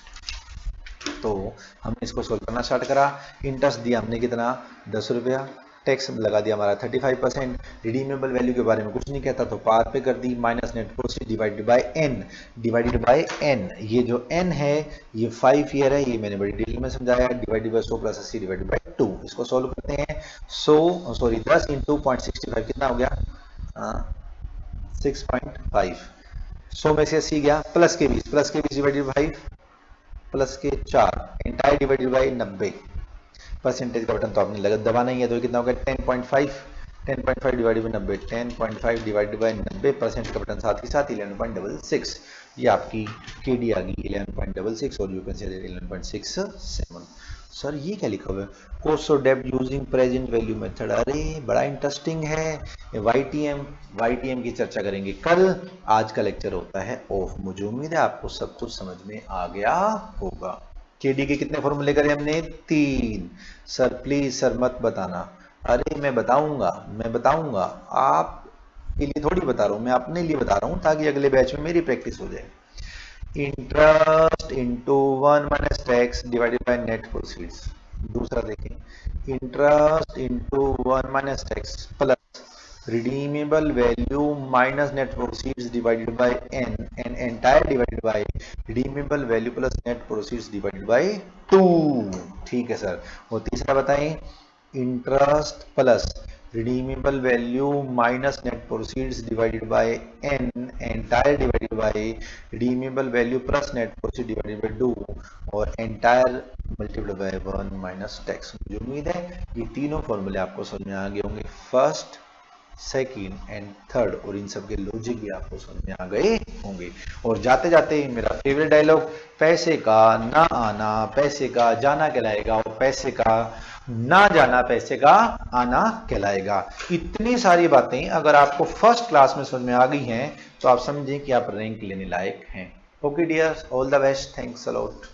तो हमने इसको सोल्व करना स्टार्ट करा। इंटरेस्ट दिया हमने कितना? 10 रुपया। टैक्स लगा दिया हमारा 35%। रिडीमेबल वैल्यू के बारे में कुछ नहीं कहता तो पार पे कर दी, minus net proceed divided by N, divided by N. ये जो एन है ये 5 ईयर है, ये मैंने बड़ी डिटेल में समझाया। Divided by 100 plus 80 divided by 2। इसको सोल्व करते हैं। 10 इंटू 0.65 कितना हो गया? 6.5। 100 में से 80 गया, प्लस के 20, प्लस के 20 डिवाइडेड बाई 5, प्लस के 4, एंटायर डिवाइडेड बाई 90। परसेंटेज का बटन तो आपने लगत दबाना ही है, तो कितना हो गया? 10.5। 10.5 डिवाइडेड बाई 90, 10.5 डिवाइडेड बाई 90% का बटन साथ के साथ 11.66, ये आपकी केडी आ गई 11.66 और यू कैन से 11.67। सर ये क्या लिखा हुआ है, कॉस्ट ऑफ डेब्ट यूजिंग प्रेजेंट वैल्यू मेथड, अरे बड़ा इंटरेस्टिंग है। वाईटीएम की चर्चा करेंगे कल, आज का लेक्चर होता है ऑफ। मुझे उम्मीद है आपको सब कुछ समझ में आ गया होगा। केडी के कितने फॉर्मूले करे हमने, 3। सर प्लीज सर मत बताना, अरे मैं बताऊंगा, आप के लिए थोड़ी बता रहा हूं, मैं अपने लिए बता रहा हूं ताकि अगले बैच में मेरी प्रैक्टिस हो जाए। Interest into 1 minus tax divided by net proceeds. दूसरा देखें, interest into 1 minus tax plus redeemable value minus net proceeds divided by n and entire divided by redeemable value plus net proceeds divided by 2। ठीक है sir. और तीसरा बताएं, interest plus redeemable value minus net proceeds divided by n entire divided by redeemable value plus net proceeds divided by 2 और entire multiplied by 1 minus tax। मुझे उम्मीद है ये तीनों फॉर्मूले आपको समझ में आ गए होंगे, फर्स्ट, सेकंड एंड थर्ड, और इन सब के लॉजिक भी आपको समझ में आ गए होंगे। और जाते जाते मेरा फेवरेट डायलॉग, पैसे का ना आना पैसे का जाना कहलाएगा, और पैसे का ना जाना पैसे का आना कहलाएगा। इतनी सारी बातें अगर आपको फर्स्ट क्लास में समझ में आ गई हैं तो आप समझें कि आप रैंक लेने लायक हैं। Okay dears, all the best, thanks a lot.